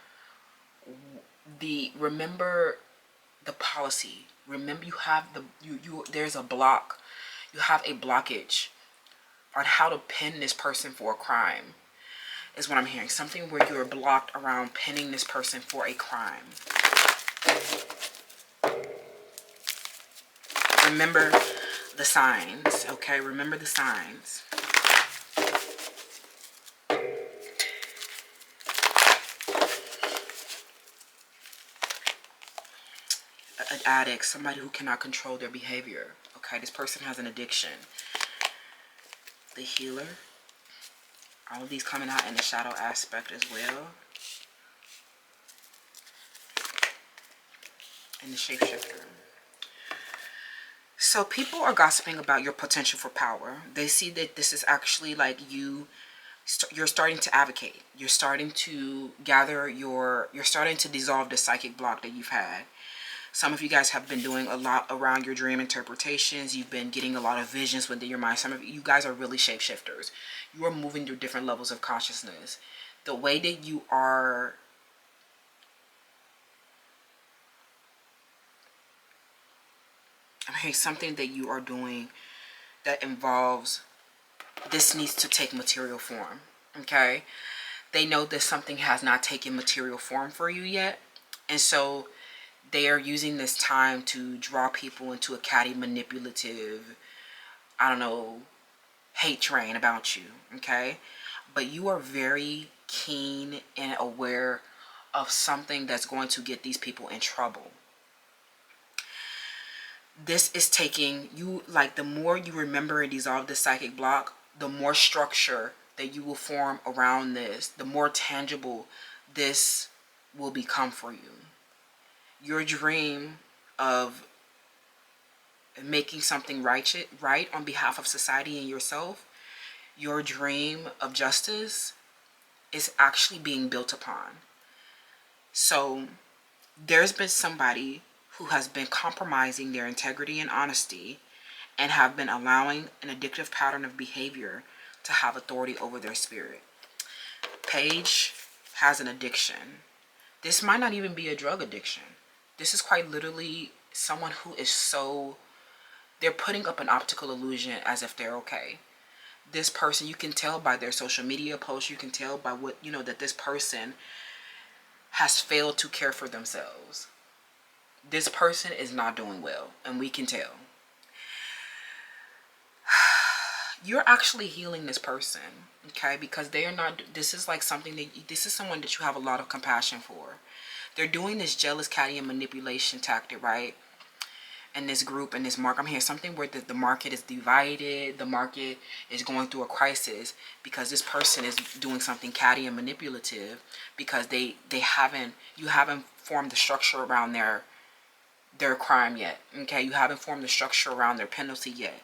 the policy. Remember you have there's a block. You have a blockage on how to pin this person for a crime. Is what I'm hearing. Something where you're blocked around pinning this person for a crime. Remember the signs, okay? Remember the signs. An addict, somebody who cannot control their behavior, okay? This person has an addiction. The healer. All of these coming out in the shadow aspect as well. And the shapeshifter. So people are gossiping about your potential for power. They see that this is actually like you're starting to advocate. You're starting to you're starting to dissolve the psychic block that you've had. Some of you guys have been doing a lot around your dream interpretations. You've been getting a lot of visions within your mind. Some of you guys are really shapeshifters. You are moving through different levels of consciousness. The way that you are I'm hearing something that you are doing that involves this needs to take material form. Okay? They know that something has not taken material form for you yet. And so they are using this time to draw people into a catty, manipulative, I don't know, hate train about you. Okay? But you are very keen and aware of something that's going to get these people in trouble. This is taking you, like, the more you remember and dissolve the psychic block, the more structure that you will form around this, the more tangible this will become for you. Your dream of making something right on behalf of society and yourself, your dream of justice is actually being built upon. So there's been somebody who has been compromising their integrity and honesty and have been allowing an addictive pattern of behavior to have authority over their spirit. Paige has an addiction. This might not even be a drug addiction. This is quite literally someone who is they're putting up an optical illusion as if they're okay. This person, you can tell by their social media posts, you can tell by what, that this person has failed to care for themselves. This person is not doing well, and we can tell. You're actually healing this person, okay? Because they are not, this is like something that, this is someone that you have a lot of compassion for. They're doing this jealous, catty, and manipulation tactic, right? And this group and this market, I'm hearing something where the market is divided, the market is going through a crisis because this person is doing something catty and manipulative because you haven't formed the structure around their crime yet, okay? You haven't formed the structure around their penalty yet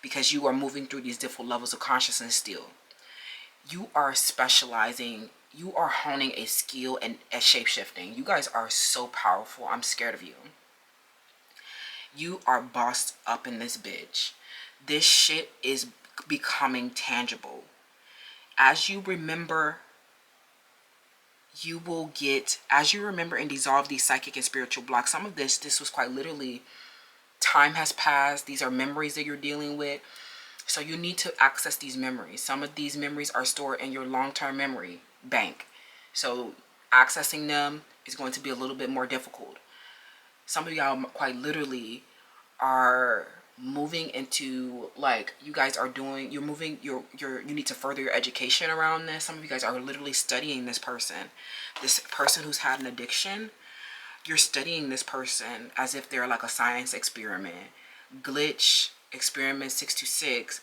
because you are moving through these different levels of consciousness still. You are specializing, you are honing a skill at shape-shifting. You guys are so powerful. I'm scared of you. You are bossed up in this bitch. This shit is becoming tangible. As you remember, as you remember and dissolve these psychic and spiritual blocks, some of this was quite literally, time has passed. These are memories that you're dealing with. So you need to access these memories. Some of these memories are stored in your long-term memory bank. So accessing them is going to be a little bit more difficult. Some of y'all quite literally are moving into, like, you guys are doing, you need to further your education around this. Some of you guys are literally studying this person who's had an addiction. You're studying this person as if they're like a science experiment. Glitch experiment 626.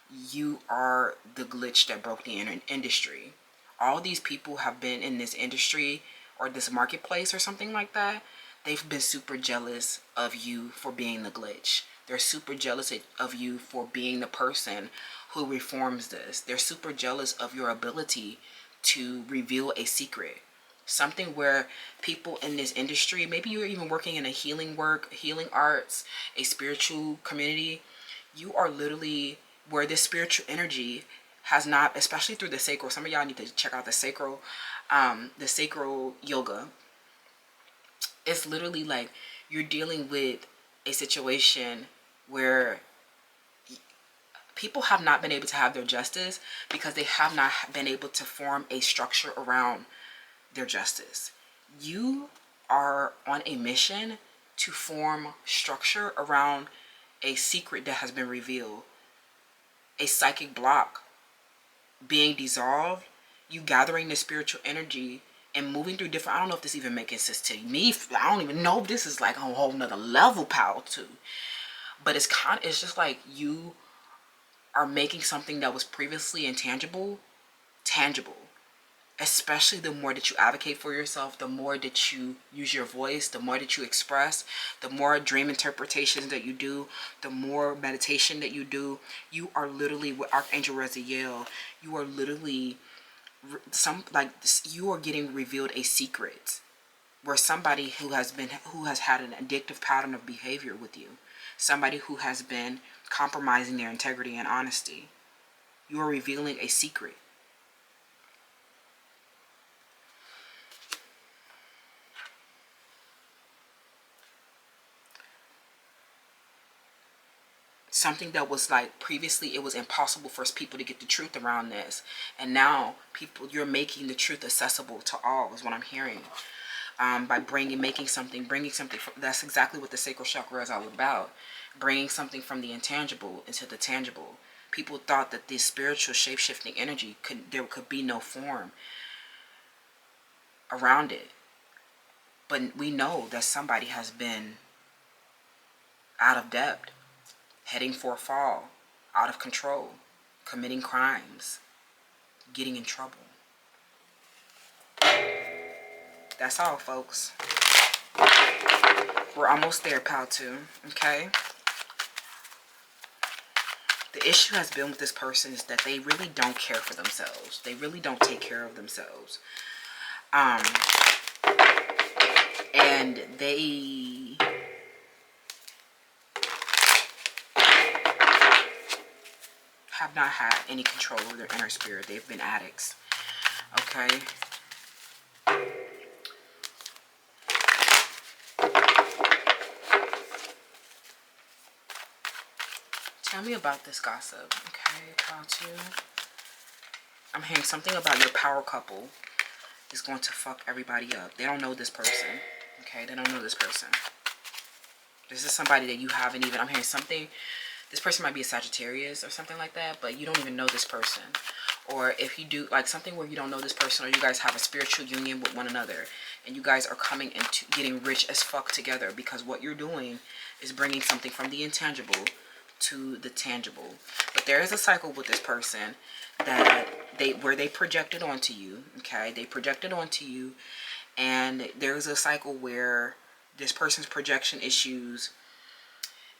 you are the glitch that broke the industry. All these people have been in this industry or this marketplace or something like that. They've been super jealous of you for being the glitch. They're super jealous of you for being the person who reforms this. They're super jealous of your ability to reveal a secret. Something where people in this industry, maybe you're even working in a healing arts, a spiritual community, you are literally where this spiritual energy has not, especially through the sacral. Some of y'all need to check out the sacral yoga. It's literally like you're dealing with a situation where people have not been able to have their justice because they have not been able to form a structure around their justice. You are on a mission to form structure around a secret that has been revealed, a psychic block being dissolved, you gathering the spiritual energy and moving through different, I don't know if this even making sense to me. I don't even know if this is like a whole nother level power too. But it's just like you are making something that was previously intangible, tangible. Especially the more that you advocate for yourself, the more that you use your voice, the more that you express, the more dream interpretations that you do, the more meditation that you do. You are literally, with Archangel Raziel, you are literally you are getting revealed a secret where somebody who has had an addictive pattern of behavior with you, somebody who has been compromising their integrity and honesty, you are revealing a secret. Something that was like previously it was impossible for people to get the truth around this, and now you're making the truth accessible to all is what I'm hearing. By bringing something that's exactly what the sacral chakra is all about, bringing something from the intangible into the tangible. People thought that this spiritual shape-shifting energy there could be no form around it, but we know that somebody has been out of depth, heading for a fall, out of control, committing crimes, getting in trouble. That's all, folks. We're almost there, pal, too. Okay? The issue has been with this person is that they really don't care for themselves. They really don't take care of themselves. And they have not had any control over their inner spirit. They've been addicts. Okay? Tell me about this gossip. Okay, how to... I'm hearing something about your power couple is going to fuck everybody up. They don't know this person. Okay, they don't know this person. This is somebody that you haven't even... I'm hearing something... This person might be a Sagittarius or something like that, but you don't even know this person. Or if you do, like something where you don't know this person, or you guys have a spiritual union with one another, and you guys are coming into getting rich as fuck together, because what you're doing is bringing something from the intangible to the tangible. But there is a cycle with this person that where they projected onto you. Okay, they projected onto you, and there's a cycle where this person's projection issues.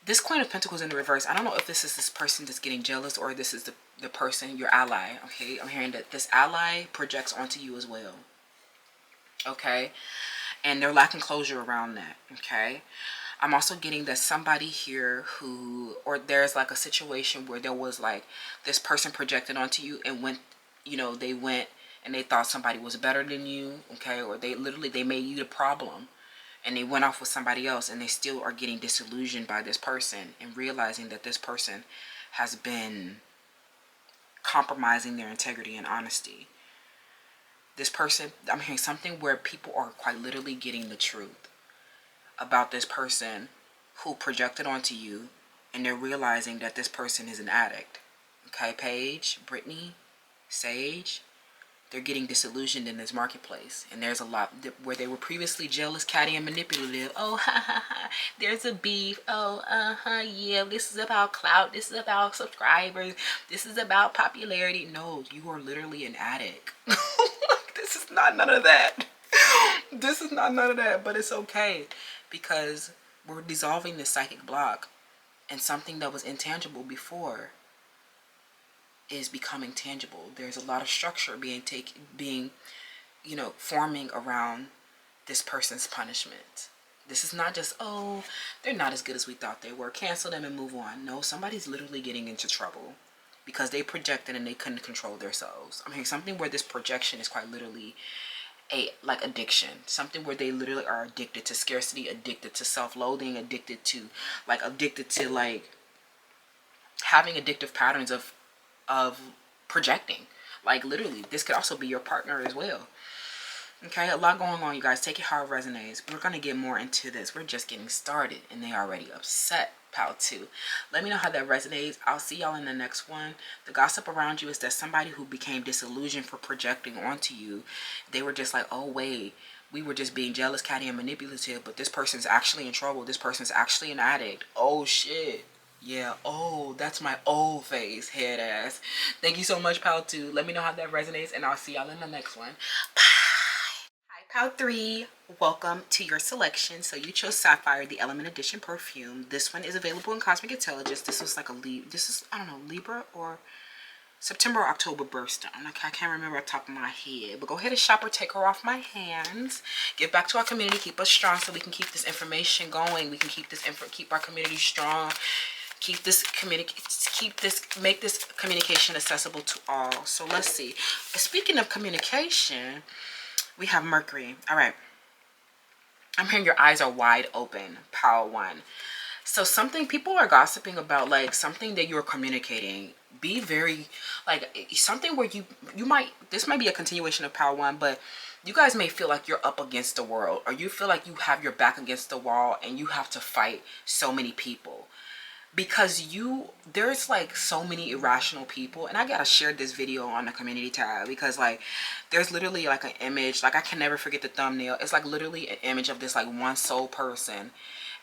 This Queen of Pentacles in the reverse, I don't know if this is this person that's getting jealous, or this is the person, your ally. Okay, I'm hearing that this ally projects onto you as well. Okay, and they're lacking closure around that. Okay, I'm also getting that somebody here or there's like a situation where there was like this person projected onto you and they went and they thought somebody was better than you. Okay, or they made you the problem. And they went off with somebody else, and they still are getting disillusioned by this person and realizing that this person has been compromising their integrity and honesty. This person, I'm hearing something where people are quite literally getting the truth about this person who projected onto you, and they're realizing that this person is an addict. Okay, Paige, Brittany, Sage, they're getting disillusioned in this marketplace. And there's a lot where they were previously jealous, catty, and manipulative. Oh, ha, ha, ha. There's a beef. Oh, yeah, this is about clout. This is about subscribers. This is about popularity. No, you are literally an addict. This is not none of that. This is not none of that, but it's okay because we're dissolving this psychic block, and something that was intangible before is becoming tangible. There's a lot of structure forming around this person's punishment. This is not just, oh, they're not as good as we thought they were, cancel them and move on. No, somebody's literally getting into trouble because they projected and they couldn't control themselves. I'm hearing something where this projection is quite literally like addiction, something where they literally are addicted to scarcity, addicted to self-loathing, addicted to having addictive patterns of projecting. Like literally, this could also be your partner as well. Okay, a lot going on, you guys. Take it how it resonates. We're gonna get more into this. We're just getting started, and they already upset. Pal 2. Let me know how that resonates. I'll see y'all in the next one. The gossip around you is that somebody who became disillusioned for projecting onto you, they were just like, oh wait, we were just being jealous, catty, and manipulative, but this person's actually in trouble. This person's actually an addict. Oh shit. Yeah, oh, that's my old face, head ass. Thank you so much, Pal 2. Let me know how that resonates, and I'll see y'all in the next one. Bye. Hi, Pal 3. Welcome to your selection. So you chose Sapphire, the Element Edition perfume. This one is available in Cosmic Intelligence. This was like I don't know, Libra or September or October birthstone. I can't remember off the top of my head. But go ahead and shop her, take her off my hands. Give back to our community, keep us strong so we can keep this information going. We can keep our community strong. Make this communication accessible to all. So let's see. Speaking of communication, we have Mercury. All right. I'm hearing your eyes are wide open. Power 1. So something people are gossiping about, like something that you're communicating. Be very, like something where you might, this might be a continuation of Power 1, but you guys may feel like you're up against the world, or you feel like you have your back against the wall and you have to fight so many people. Because there's like so many irrational people, and I gotta share this video on the community tab because like there's literally like an image, like I can never forget the thumbnail. It's like literally an image of this like one soul person,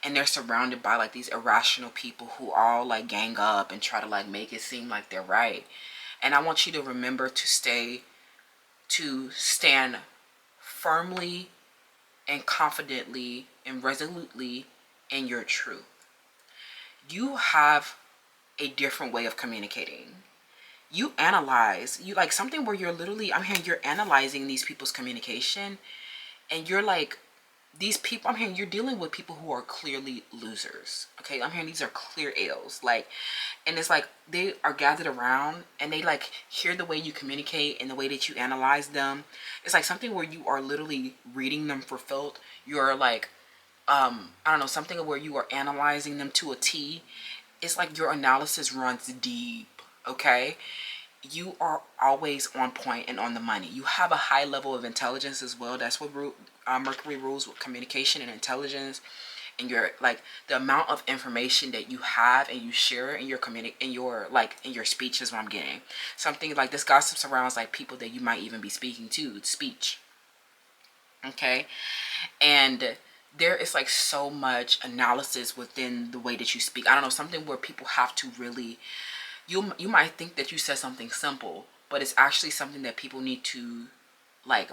and they're surrounded by like these irrational people who all like gang up and try to like make it seem like they're right. And I want you to remember to stand firmly and confidently and resolutely in your truth. You have a different way of communicating. You analyze, you like something where you're literally, I'm hearing you're analyzing these people's communication, and you're like, these people, I'm hearing you're dealing with people who are clearly losers. Okay, I'm hearing these are clear L's, like, and it's like they are gathered around and they like hear the way you communicate and the way that you analyze them. It's like something where you are literally reading them for filth. You're like, I don't know, something where you are analyzing them to a T. It's like your analysis runs deep, okay? You are always on point and on the money. You have a high level of intelligence as well. That's what Mercury rules with communication and intelligence. And your like the amount of information that you have and you share in your in your speech is what I'm getting. Something like this gossip surrounds like people that you might even be speaking to. It's speech. Okay? And there is like so much analysis within the way that you speak. I don't know, something where people have to really, you might think that you said something simple, but it's actually something that people need to like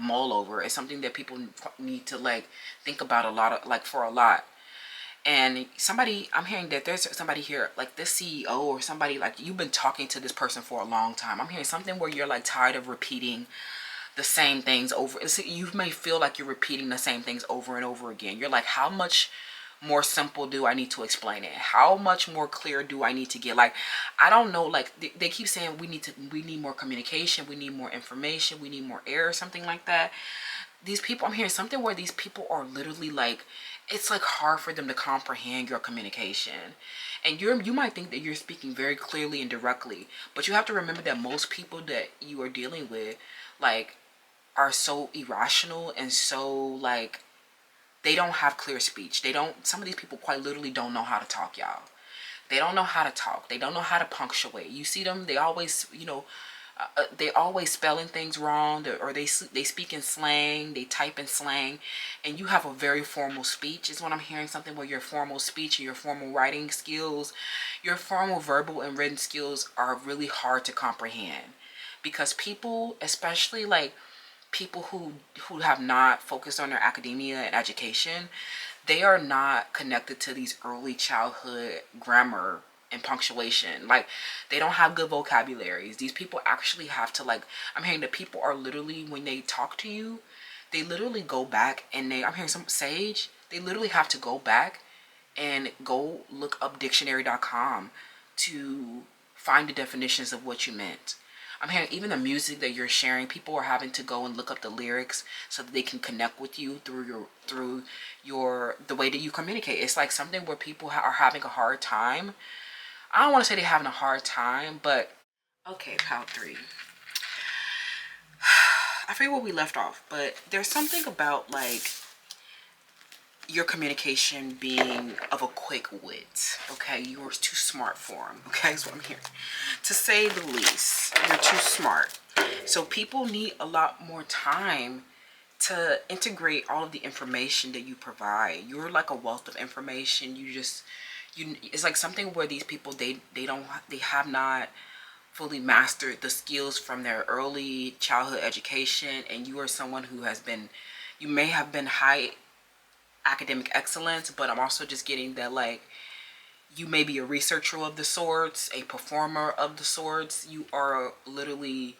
mull over. It's something that people need to like think about for a lot. And I'm hearing that there's somebody here, like this CEO or somebody, like you've been talking to this person for a long time. I'm hearing something where you're like tired of repeating the same things over. You may feel like you're repeating the same things over and over again. You're like, how much more simple do I need to explain it? How much more clear do I need to get? Like, I don't know, like they keep saying we need more communication, we need more information, we need more air or something like that. These people, I'm hearing something where these people are literally like, it's like hard for them to comprehend your communication. And you might think that you're speaking very clearly and directly, but you have to remember that most people that you are dealing with like are so irrational and so like they don't have clear speech. Some of these people quite literally don't know how to talk, y'all. They don't know how to talk. They don't know how to punctuate. You see them, they always, they always spelling things wrong, or they speak in slang, they type in slang, and you have a very formal speech is what I'm hearing. Something where your formal speech and your formal writing skills, your formal verbal and written skills are really hard to comprehend, because people, especially like people who have not focused on their academia and education, they are not connected to these early childhood grammar and punctuation. Like, they don't have good vocabularies. These people actually have to, like, I'm hearing that people are literally, when they talk to you, they literally go back and I'm hearing some sage, they literally have to go back and go look up dictionary.com to find the definitions of what you meant. I'm hearing even the music that you're sharing, people are having to go and look up the lyrics so that they can connect with you through the way that you communicate. It's like something where people are having a hard time. I don't want to say they're having a hard time, but okay, pile 3. I forget where we left off, but there's something about like your communication being of a quick wit. Okay, you are too smart for them. Okay, that's what I'm hearing. To say the least, you're too smart. So people need a lot more time to integrate all of the information that you provide. You're like a wealth of information. It's like something where these people, they have not fully mastered the skills from their early childhood education, and you are someone who has been, you may have been high academic excellence, but I'm also just getting that like you may be a researcher of the sorts, a performer of the sorts. You are literally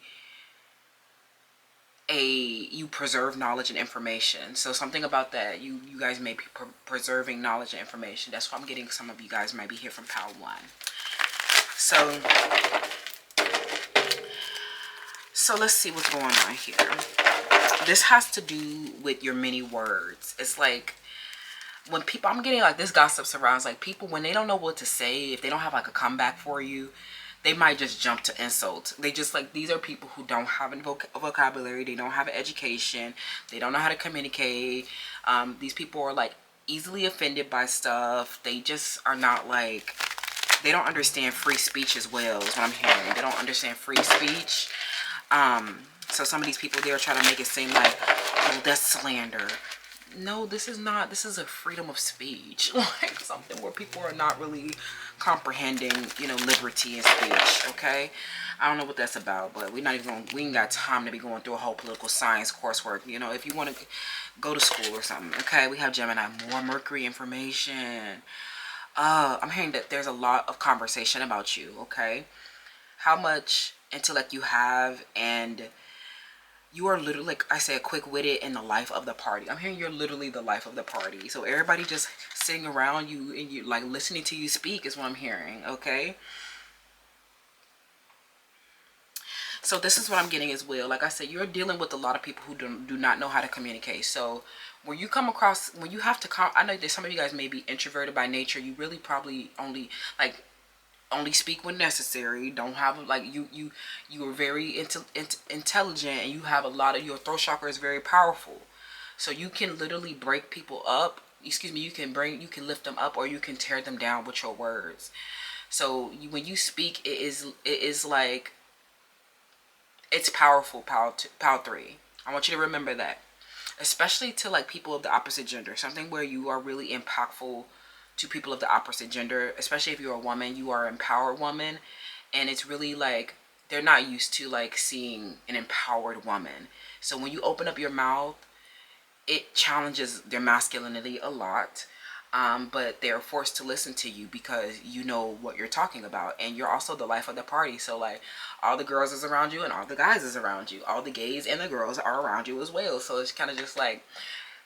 you preserve knowledge and information. So something about that, you guys may be preserving knowledge and information. That's why I'm getting some of you guys might be here from pile 1. So let's see what's going on here. This has to do with your many words. It's like when people, I'm getting like this gossip surrounds like people when they don't know what to say, if they don't have like a comeback for you, they might just jump to insult. They just like, these are people who don't have a vocabulary, they don't have an education, they don't know how to communicate. These people are like easily offended by stuff. They just are not like, they don't understand free speech as well is what I'm hearing. They don't understand free speech. So some of these people, they're trying to make it seem like, oh, that's slander. No, this is not. This is a freedom of speech. Like something where people are not really comprehending, you know, liberty and speech. Okay, I don't know what that's about, but we're not even going. We ain't got time to be going through a whole political science coursework. You know, if you want to go to school or something. Okay, we have Gemini, more Mercury information. I'm hearing that there's a lot of conversation about you. Okay, how much intellect you have, and you are literally, like I said, quick-witted in the life of the party. I'm hearing you're literally the life of the party. So everybody just sitting around you and you like listening to you speak is what I'm hearing. Okay. So this is what I'm getting as well. Like I said, you're dealing with a lot of people who do not know how to communicate. So when you come across, when you have to I know that some of you guys may be introverted by nature. You really probably only speak when necessary. Don't have like you are very intelligent, and you have a lot of, your throat chakra is very powerful, so you can literally break people up. Excuse me, you can lift them up, or you can tear them down with your words. So when you speak, it is like, it's powerful. Pile 3, I want you to remember that, especially to like people of the opposite gender. Something where you are really impactful to people of the opposite gender, especially if you're a woman. You are an empowered woman, and it's really like they're not used to like seeing an empowered woman. So when you open up your mouth, it challenges their masculinity a lot, but they're forced to listen to you because you know what you're talking about, and you're also the life of the party. So like all the girls is around you and all the guys is around you, all the gays and the girls are around you as well. So it's kind of just like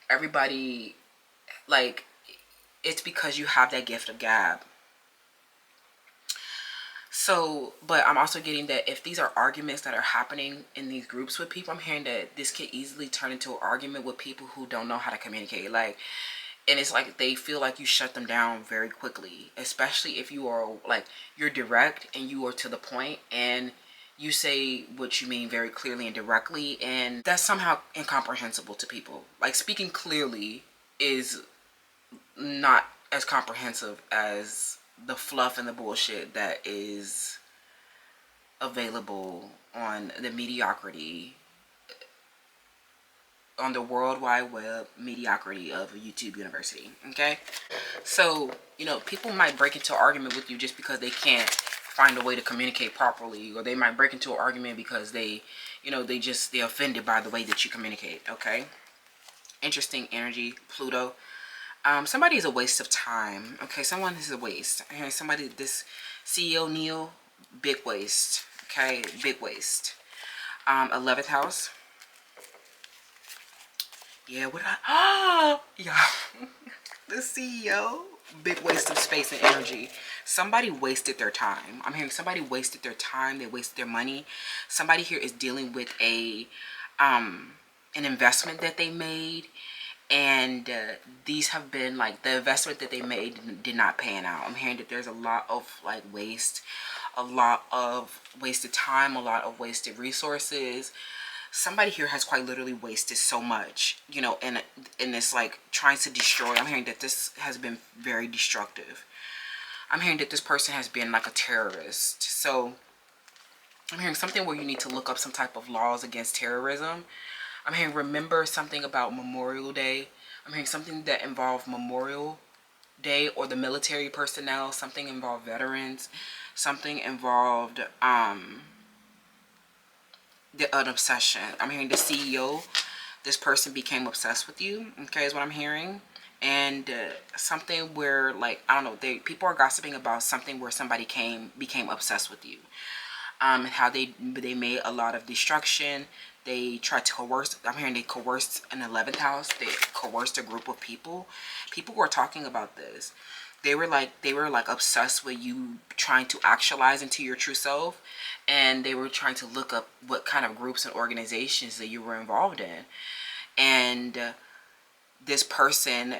everybody, like, it's because you have that gift of gab. So, but I'm also getting that if these are arguments that are happening in these groups with people, I'm hearing that this could easily turn into an argument with people who don't know how to communicate. Like, and it's like they feel like you shut them down very quickly, especially if you are like, you're direct and you are to the point, and you say what you mean very clearly and directly, and that's somehow incomprehensible to people. Like, speaking clearly is not as comprehensive as the fluff and the bullshit that is available on the mediocrity, on the World Wide Web mediocrity of YouTube University. Okay, so you know, people might break into an argument with you just because they can't find a way to communicate properly, or they might break into an argument because they, you know, they're offended by the way that you communicate. Okay, interesting energy, Pluto. Somebody is a waste of time. Okay, someone is a waste. I hear somebody, this CEO Neil, big waste. Okay, big waste. 11th house. Yeah, what yeah. The CEO, big waste of space and energy. Somebody wasted their time. I'm hearing somebody wasted their time. They wasted their money. Somebody here is dealing with an investment that they made, and these have been like, the investment that they made did not pan out. I'm hearing that there's a lot of like waste, a lot of wasted time, a lot of wasted resources. Somebody here has quite literally wasted so much, you know, in this like trying to destroy. I'm hearing that this has been very destructive. I'm hearing that this person has been like a terrorist. So I'm hearing something where you need to look up some type of laws against terrorism. I'm hearing remember something about Memorial Day. I'm hearing something that involved Memorial Day or the military personnel. Something involved veterans. Something involved an obsession. I'm hearing the CEO, this person became obsessed with you. Okay, is what I'm hearing. And something where, like, I don't know, people are gossiping about something where somebody became obsessed with you. And how they made a lot of destruction. They tried to coerce. I'm hearing they coerced an 11th house. They coerced a group of people. People were talking about this. They were like obsessed with you trying to actualize into your true self, and they were trying to look up what kind of groups and organizations that you were involved in. And this person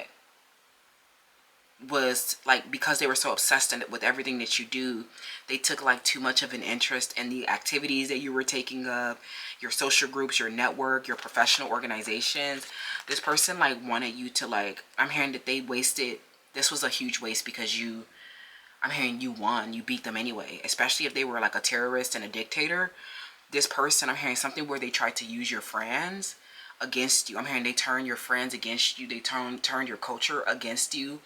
was like, because they were so obsessed with everything that you do, they took like too much of an interest in the activities that you were taking up, your social groups, your network, your professional organizations. This person like wanted you to like, I'm hearing that they wasted, this was a huge waste because I'm hearing you won, you beat them anyway, especially if they were like a terrorist and a dictator. This person, I'm hearing something where they tried to use your friends against you. I'm hearing they turned your friends against you. They turned your culture against you.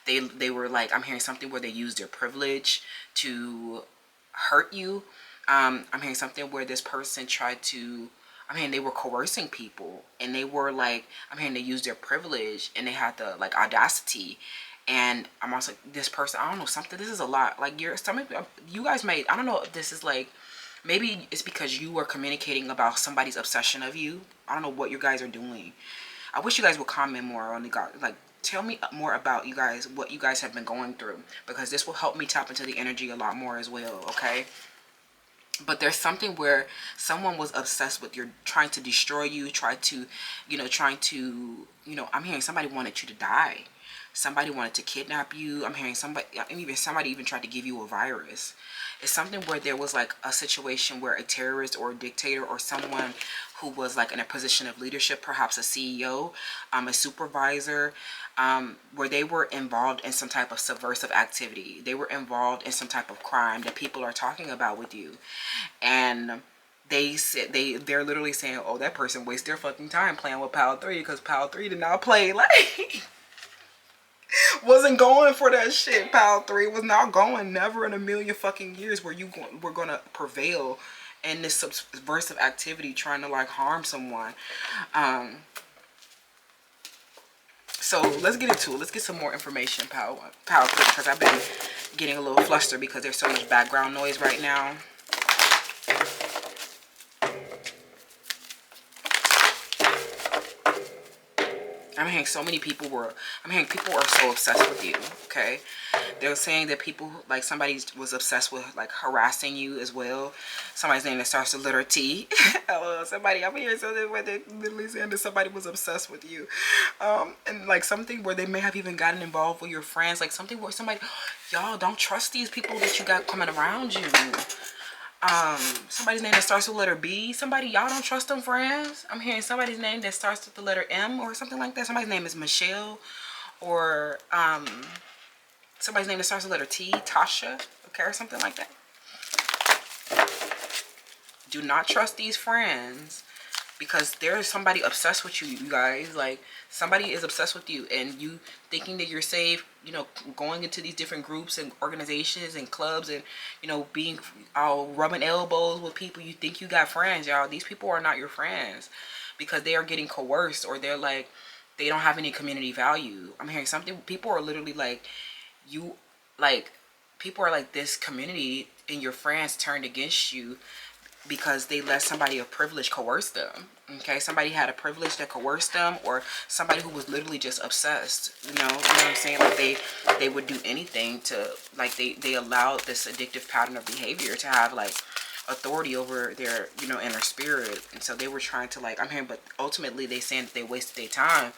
They were like, I'm hearing something where they used their privilege to hurt you. I'm hearing something where this person tried to, I mean, they were coercing people, and they were like, I'm hearing they used their privilege, and they had the like audacity. And I'm also, this person, I don't know, something, this is a lot. Like you guys might, I don't know if this is like, maybe it's because you were communicating about somebody's obsession of you. I don't know what you guys are doing. I wish you guys would comment more on the, like, tell me more about you guys, what you guys have been going through, because this will help me tap into the energy a lot more as well. Okay, but there's something where someone was obsessed with you, trying to destroy you, trying to, I'm hearing somebody wanted you to die. Somebody wanted to kidnap you. I'm hearing somebody even tried to give you a virus. It's something where there was like a situation where a terrorist or a dictator or someone who was like in a position of leadership, perhaps a CEO, a supervisor, where they were involved in some type of subversive activity. They were involved in some type of crime that people are talking about with you. And they said they're literally saying, oh, that person wasted their fucking time playing with Pal 3 because Pal 3 did not play like wasn't going for that shit. Pal 3 was not going, never in a million fucking years were gonna prevail in this subversive activity trying to like harm someone. So let's get into it. Let's get some more information, Pal 3, because I've been getting a little flustered because there's so much background noise right now. I'm hearing so many people people are so obsessed with you. Okay, they were saying that people, like, somebody was obsessed with like harassing you as well. Somebody's name that starts with letter T. Somebody, I'm hearing something where they literally saying that somebody was obsessed with you, and like something where they may have even gotten involved with your friends, like something where somebody, y'all don't trust these people that you got coming around you. Somebody's name that starts with letter B. Somebody, y'all don't trust them friends. I'm hearing somebody's name that starts with the letter M or something like that. Somebody's name is Michelle, or somebody's name that starts with letter T, Tasha, okay, or something like that. Do not trust these friends, because there's somebody obsessed with you, you guys. Like, somebody is obsessed with you, and you thinking that you're safe, you know, going into these different groups and organizations and clubs, and, you know, being all rubbing elbows with people. You think you got friends, y'all. These people are not your friends, because they are getting coerced, or they're like, they don't have any community value. I'm hearing something. People are literally like, you, like, people are like, this community and your friends turned against you because they let somebody of privilege coerce them. Okay, somebody had a privilege that coerced them, or somebody who was literally just obsessed. You know what I'm saying? Like, they would do anything to, like, they allowed this addictive pattern of behavior to have, like, authority over their, you know, inner spirit. And so they were trying to, like, I'm hearing, but ultimately they saying that they wasted their time.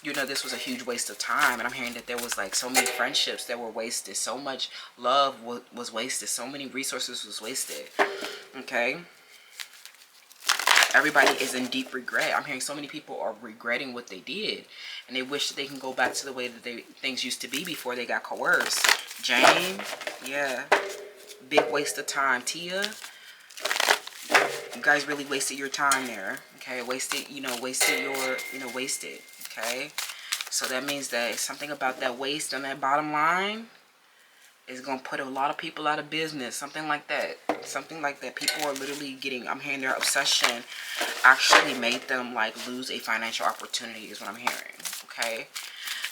You know, this was a huge waste of time. And I'm hearing that there was, like, so many friendships that were wasted, so much love was wasted, so many resources was wasted. Okay, everybody is in deep regret. I'm hearing so many people are regretting what they did, and they wish that they can go back to the way that things used to be before they got coerced. Jane, yeah, big waste of time. Tia, you guys really wasted your time there. Okay, wasted wasted. Okay, so that means that something about that waste on that bottom line is going to put a lot of people out of business. Something like that. Something like that. People are literally getting, I'm hearing their obsession actually made them, like, lose a financial opportunity is what I'm hearing. Okay.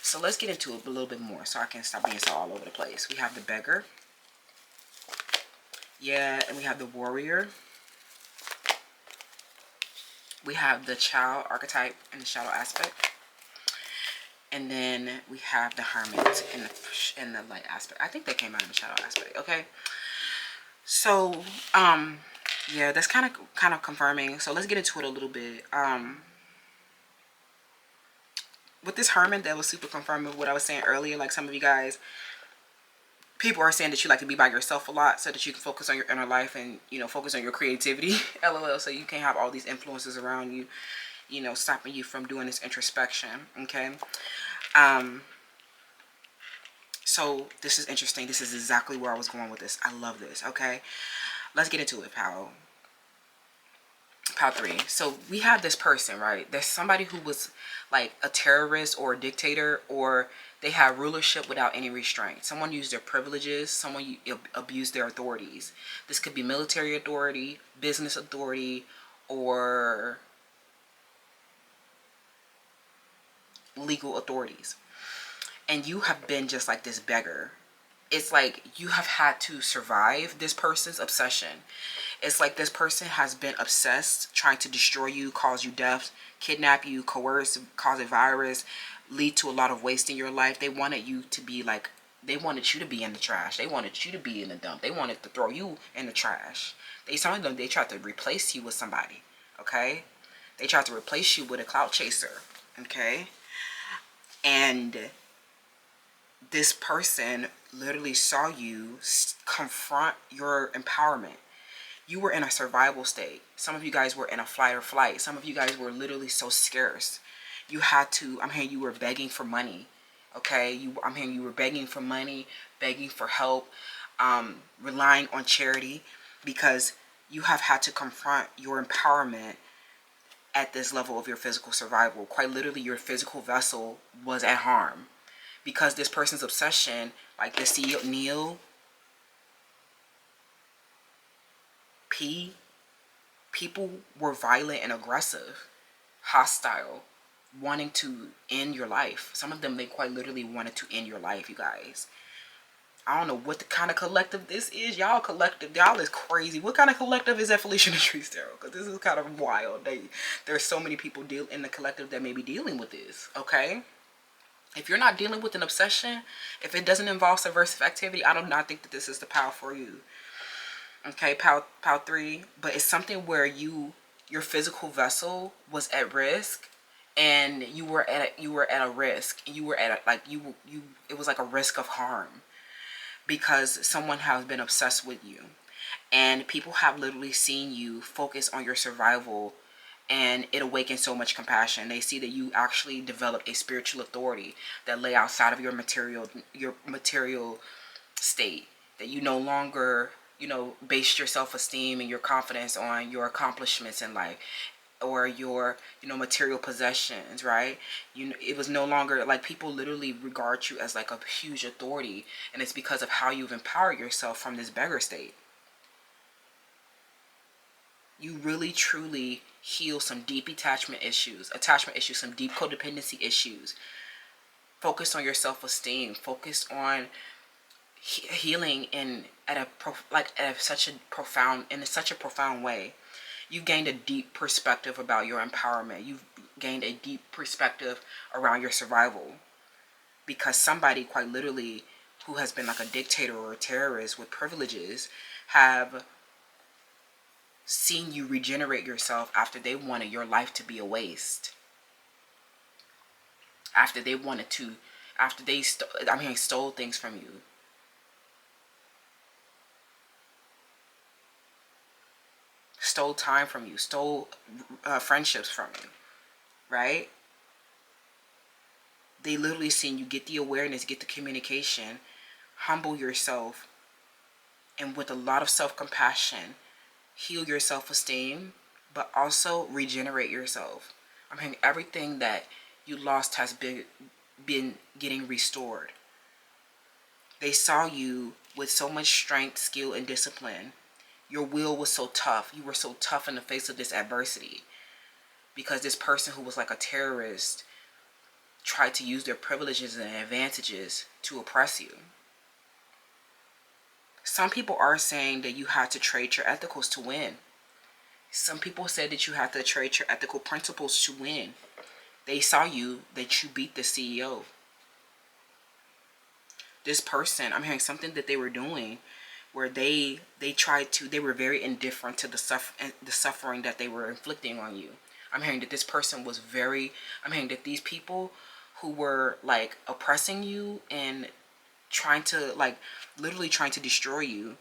So let's get into it a little bit more so I can stop being so all over the place. We have the beggar. Yeah. And we have the warrior. We have the child archetype and the shadow aspect. And then we have the hermit in the light aspect. I think they came out in the shadow aspect. Okay. So, yeah, that's kind of confirming. So let's get into it a little bit. With this hermit, that was super confirming what I was saying earlier. Like, some of you guys, people are saying that you like to be by yourself a lot so that you can focus on your inner life and, you know, focus on your creativity. LOL. So you can't have all these influences around you, you know, stopping you from doing this introspection. Okay. So this is interesting. This is exactly where I was going with this. I love this. Okay. Let's get into it, pal. Pile 3. So we have this person, right? There's somebody who was like a terrorist or a dictator, or they had rulership without any restraint. Someone used their privileges. Someone abused their authorities. This could be military authority, business authority, or legal authorities. And you have been just like this beggar. It's like you have had to survive this person's obsession. It's like this person has been obsessed, trying to destroy you, cause you death, kidnap you, coerce, cause a virus, lead to a lot of waste in your life. They wanted you to be like, they wanted you to be in the trash. They wanted you to be in the dump. They wanted to throw you in the trash. Some of them, they tried to replace you with somebody. Okay? They tried to replace you with a clout chaser. Okay? And this person literally saw you confront your empowerment. You were in a survival state. Some of you guys were in a fight or flight. Some of you guys were literally so scarce. You had to, I'm hearing you were begging for money. Okay? I'm hearing you were begging for money, begging for help, relying on charity, because you have had to confront your empowerment at this level of your physical survival. Quite literally, your physical vessel was at harm. Because this person's obsession, like the CEO, Neil, P, people were violent and aggressive, hostile, wanting to end your life. Some of them, they quite literally wanted to end your life, you guys. I don't know what the kind of collective this is. Y'all collective, y'all is crazy. What kind of collective is that, Felicia and Trees Tarot? Because this is kind of wild. There's so many people in the collective that may be dealing with this, okay? If you're not dealing with an obsession, if it doesn't involve subversive activity, I do not think that this is the pile for you. Okay, pile 3. But it's something where your physical vessel was at risk, and you were at a risk. You were at it was like a risk of harm, because someone has been obsessed with you, and people have literally seen you focus on your survival. And it awakens so much compassion. They see that you actually developed a spiritual authority that lay outside of your material state. That you no longer based your self-esteem and your confidence on your accomplishments in life, or your material possessions, right? It was no longer like people literally regard you as like a huge authority, and it's because of how you've empowered yourself from this beggar state. You really truly heal some deep attachment issues, some deep codependency issues. Focus on your self-esteem. Focus on healing in such a profound way. You've gained a deep perspective about your empowerment. You've gained a deep perspective around your survival, because somebody quite literally who has been like a dictator or a terrorist with privileges have seen you regenerate yourself after they wanted your life to be a waste. After they stole things from you. Stole time from you, stole friendships from you, right? They literally seen you get the awareness, get the communication, humble yourself, and with a lot of self-compassion, heal your self-esteem, but also regenerate yourself. I mean, everything that you lost has been getting restored. They saw you with so much strength, skill, and discipline. Your will was so tough. You were so tough in the face of this adversity, because this person who was like a terrorist tried to use their privileges and advantages to oppress you. Some people are saying that you had to trade your ethicals to win. Some people said that you had to trade your ethical principles to win. They saw that you beat the CEO. This person, I'm hearing something that they were doing where they were very indifferent to the suffering that they were inflicting on you. I'm hearing that this person was I'm hearing that these people who were like oppressing you and literally trying to destroy you,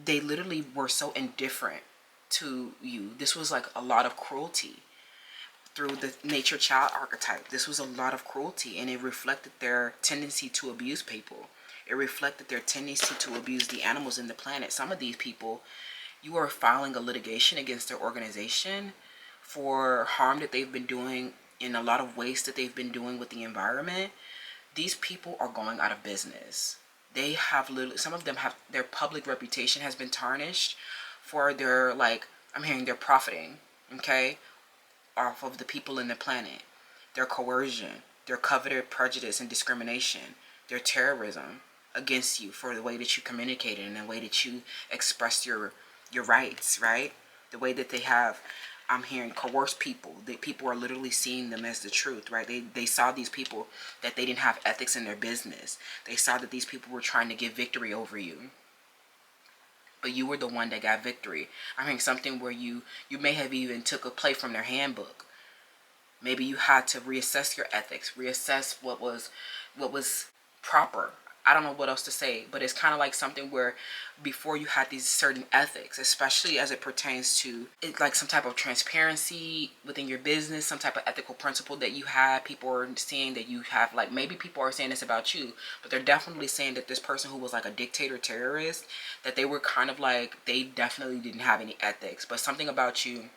they literally were so indifferent to you. This was like a lot of cruelty through the nature child archetype. This was a lot of cruelty, and it reflected their tendency to abuse people. It reflected their tendency to abuse the animals in the planet. Some of these people, you are filing a litigation against their organization for harm that they've been doing in a lot of waste that they've been doing with the environment. These people are going out of business. They have some of them have, their public reputation has been tarnished for their, I'm hearing they're profiting, okay, off of the people in the planet. Their coercion, their coveted prejudice and discrimination, their terrorism against you for the way that you communicated and the way that you expressed your rights, right? The way that they have, I'm hearing, coerced people. People are literally seeing them as the truth, right? They saw these people that they didn't have ethics in their business. They saw that these people were trying to get victory over you. But you were the one that got victory. I'm hearing something where you may have even took a play from their handbook. Maybe you had to reassess your ethics, reassess what was proper. I don't know what else to say, but it's kind of like something where before you had these certain ethics, especially as it pertains to like some type of transparency within your business, some type of ethical principle that you had. People are saying that you have, like, maybe people are saying this about you, but they're definitely saying that this person who was like a dictator terrorist, that they were kind of like, they definitely didn't have any ethics. But something about you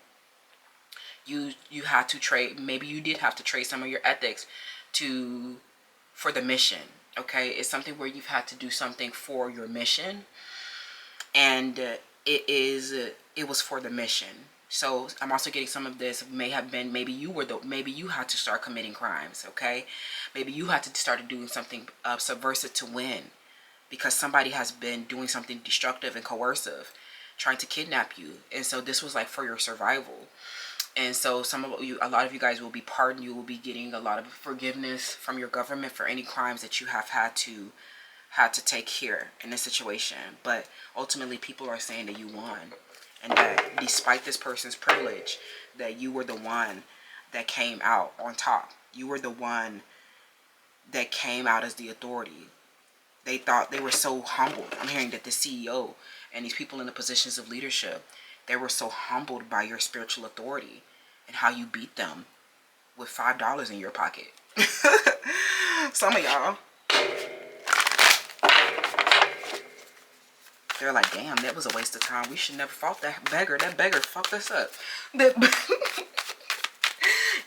had to trade, maybe you did have to trade some of your ethics for the mission. Okay, it's something where you've had to do something for your mission, and it was for the mission. So I'm also getting some of this may have been, maybe you had to start committing crimes. Okay, maybe you had to start doing something subversive to win, because somebody has been doing something destructive and coercive, trying to kidnap you, and so this was like for your survival. And so a lot of you guys will be pardoned. You will be getting a lot of forgiveness from your government for any crimes that you have had to take here in this situation. But ultimately, people are saying that you won, and that despite this person's privilege, that you were the one that came out on top. You were the one that came out as the authority. They thought they were so humbled. I'm hearing that the CEO and these people in the positions of leadership, they were so humbled by your spiritual authority and how you beat them with $5 in your pocket. Some of y'all. They're like, damn, that was a waste of time. We should never fought that beggar. That beggar fucked us up.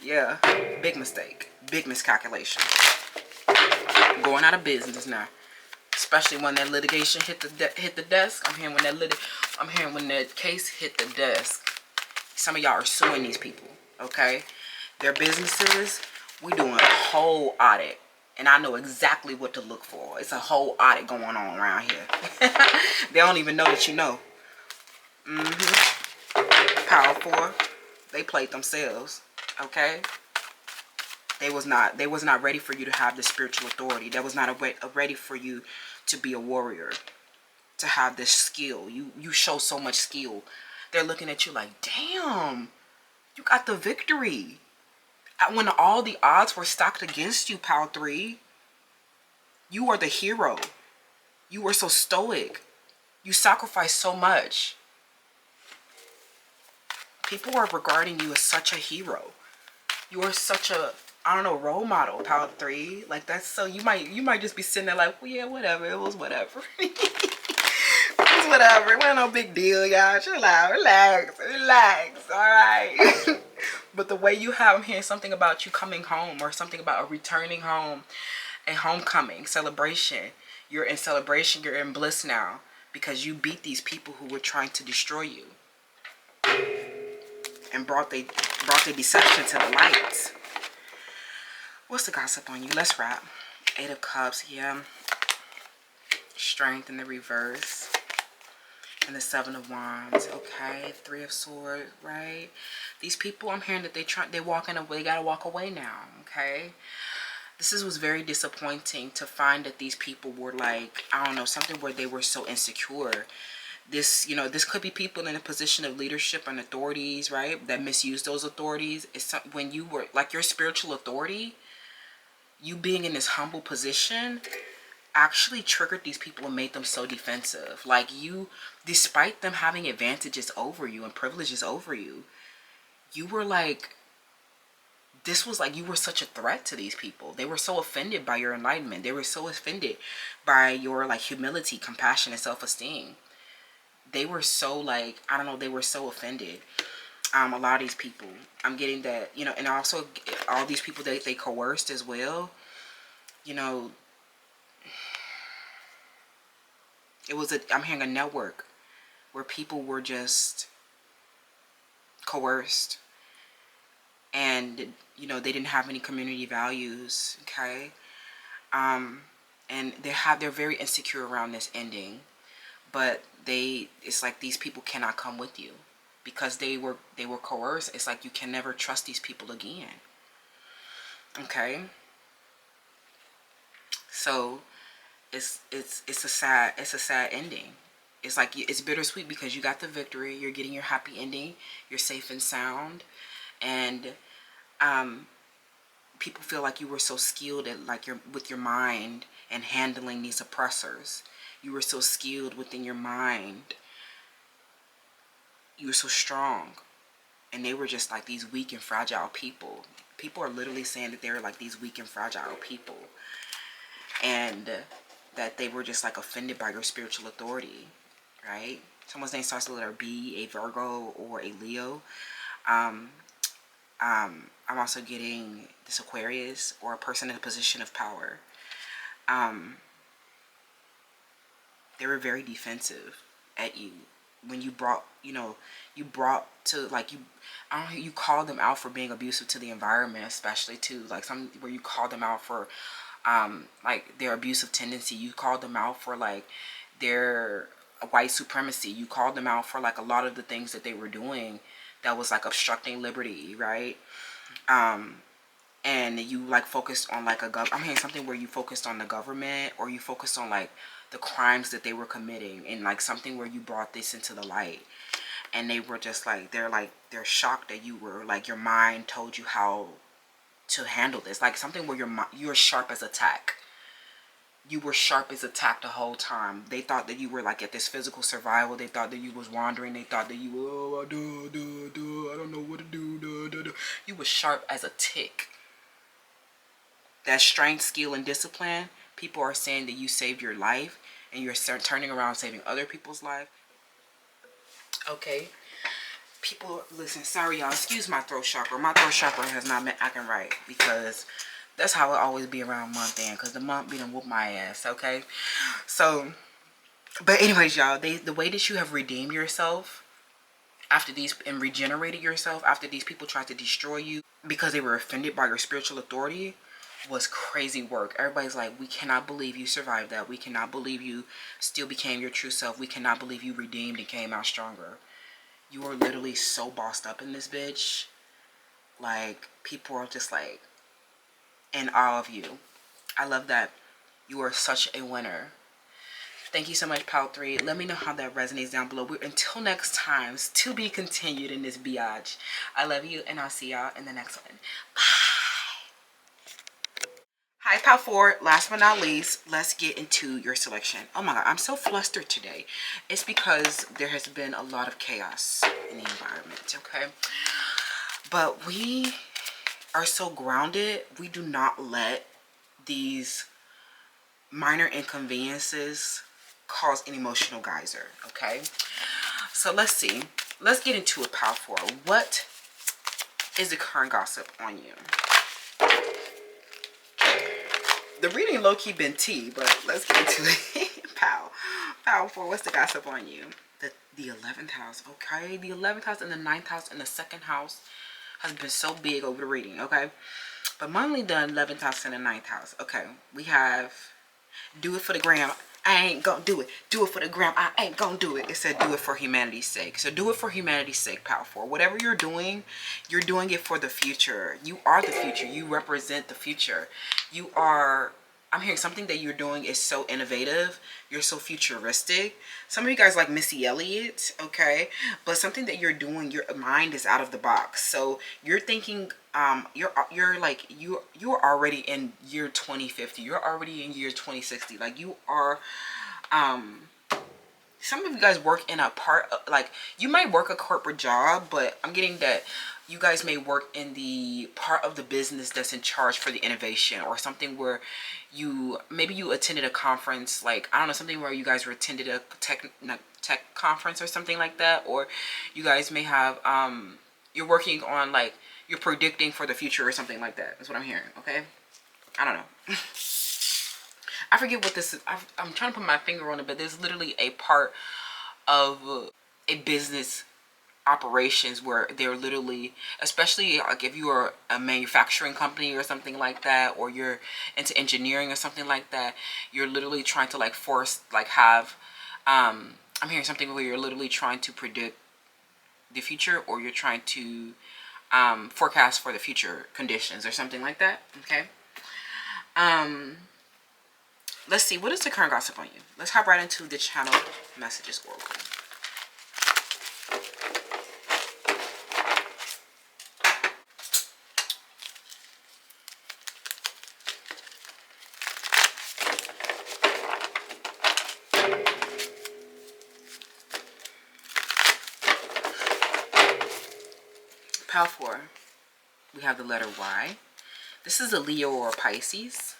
Yeah, big mistake. Big miscalculation. Going out of business now. Especially when that litigation hit the desk. I'm hearing when that case hit the desk. Some of y'all are suing these people, okay? Their businesses, we doing a whole audit. And I know exactly what to look for. It's a whole audit going on around here. They don't even know that you know. Power 4, they played themselves, okay? They was not ready for you to have the spiritual authority. That was not ready for you to be a warrior, to have this skill. You show so much skill. They're looking at you like, damn, you got the victory. When all the odds were stacked against you, Power 3, you are the hero. You were so stoic. You sacrificed so much. People are regarding you as such a hero. You are such a, I don't know, role model, Power 3. Like, that's so, you might just be sitting there like, well, yeah, whatever. It was whatever. It was whatever. It wasn't no big deal, y'all. Chill out. Relax. All right. But the way you have, I'm hearing something about you coming home, or something about a returning home, a homecoming, celebration. You're in celebration. You're in bliss now because you beat these people who were trying to destroy you and brought their deception to the light. What's the gossip on you? Let's wrap. 8 of Cups, yeah. Strength in the reverse. And the 7 of Wands, okay. 3 of Swords, right? These people, I'm hearing that they gotta walk away now, okay. This was very disappointing to find that these people were like, I don't know, something where they were so insecure. This, this could be people in a position of leadership and authorities, right, that misuse those authorities. It's when you were like your spiritual authority, you being in this humble position actually triggered these people and made them so defensive. Like, you, despite them having advantages over you and privileges over you, you were like, this was like, you were such a threat to these people. They were so offended by your enlightenment. They were so offended by your like humility, compassion, and self-esteem. They were so like, I don't know, they were so offended. A lot of these people, I'm getting that, and also all these people that they coerced as well, I'm hearing a network where people were just coerced, and they didn't have any community values, okay. And they're very insecure around this ending, but it's like these people cannot come with you because they were coerced. It's like you can never trust these people again, okay. So it's a sad ending. It's like, it's bittersweet because you got the victory, you're getting your happy ending, you're safe and sound, and people feel like you were so skilled at with your mind and handling these oppressors. You were so skilled within your mind. You were so strong, and they were just like these weak and fragile people. People are literally saying that they're like these weak and fragile people, and that they were just like offended by your spiritual authority, right? Someone's name starts with a letter B, a Virgo or a Leo. I'm also getting this Aquarius or a person in a position of power. They were very defensive at you when you brought, you called them out for being abusive to the environment, especially too, like some where you called them out for like their abusive tendency. You called them out for like their white supremacy. You called them out for like a lot of the things that they were doing that was like obstructing liberty, right? And you like focused on like I'm hearing something where you focused on the government, or you focused on like the crimes that they were committing, and like something where you brought this into the light, and they were just like, they're shocked that you were like, your mind told you how to handle this, like something where you're sharp as a tack. You were sharp as a tack the whole time. They thought that you were like at this physical survival. They thought that you was wandering. They thought that you were, I don't know what to do. You were sharp as a tick. That strength, skill, and discipline, people are saying that you saved your life and you're turning around saving other people's life. Okay, people, listen, sorry y'all, excuse my throat chakra. My throat chakra has not been acting right, because that's how it always be around month end, because the month be done whoop my ass. Okay, so but anyways, y'all, the way that you have redeemed yourself after these, and regenerated yourself after these people tried to destroy you because they were offended by your spiritual authority, was crazy work. Everybody's like, we cannot believe you survived that. We cannot believe you still became your true self. We cannot believe you redeemed and came out stronger. You are literally so bossed up in this bitch. Like, people are just like in awe of you. I love that. You are such a winner. Thank you so much, Pal 3. Let me know how that resonates down below. Until next time, to be continued in this biatch. I love you, and I'll see y'all in the next one. Bye. Hi, Pal 4. Last but not least, let's get into your selection. Oh my God, I'm so flustered today. It's because there has been a lot of chaos in the environment, okay? But we are so grounded. We do not let these minor inconveniences cause an emotional geyser. Okay, so let's see, let's get into it, Pal 4. What is the current gossip on you? The reading low-key been tea, but let's get into it. Pal 4, what's the gossip on you? The 11th house. Okay, the 11th house and the 9th house and the 2nd house has been so big over the reading. Okay, but mainly the 11th house and the 9th house. Okay, we have do it for the gram. I ain't gonna do it. Do it for the gram. I ain't gonna do it. It said do it for humanity's sake. So do it for humanity's sake, Pal 4. Whatever you're doing it for the future. You are the future. You represent the future. You are, I'm hearing something that you're doing is so innovative. You're so futuristic. Some of you guys like Missy Elliott, okay? But something that you're doing, your mind is out of the box. So you're thinking, you're like, you're already in year 2050. You're already in year 2060. Like, you are, some of you guys work in a part of, like, you might work a corporate job, but I'm getting that you guys may work in the part of the business that's in charge for the innovation, or something where maybe you attended a conference, like, I don't know, something where you guys attended a tech conference or something like that, or you guys may have, you're working on, like, you're predicting for the future or something like that. That's what I'm hearing, okay? I don't know. I forget what this is. I'm trying to put my finger on it, but there's literally a part of a business operations where they're literally, especially like if you are a manufacturing company or something like that, or you're into engineering or something like that, you're literally trying to like force, like have, I'm hearing something where you're literally trying to predict the future, or you're trying to forecast for the future conditions or something like that. Okay. Let's see, what is the current gossip on you? Let's hop right into the channel messages oracle. Pal 4, we have the letter Y. This is a Leo or a Pisces.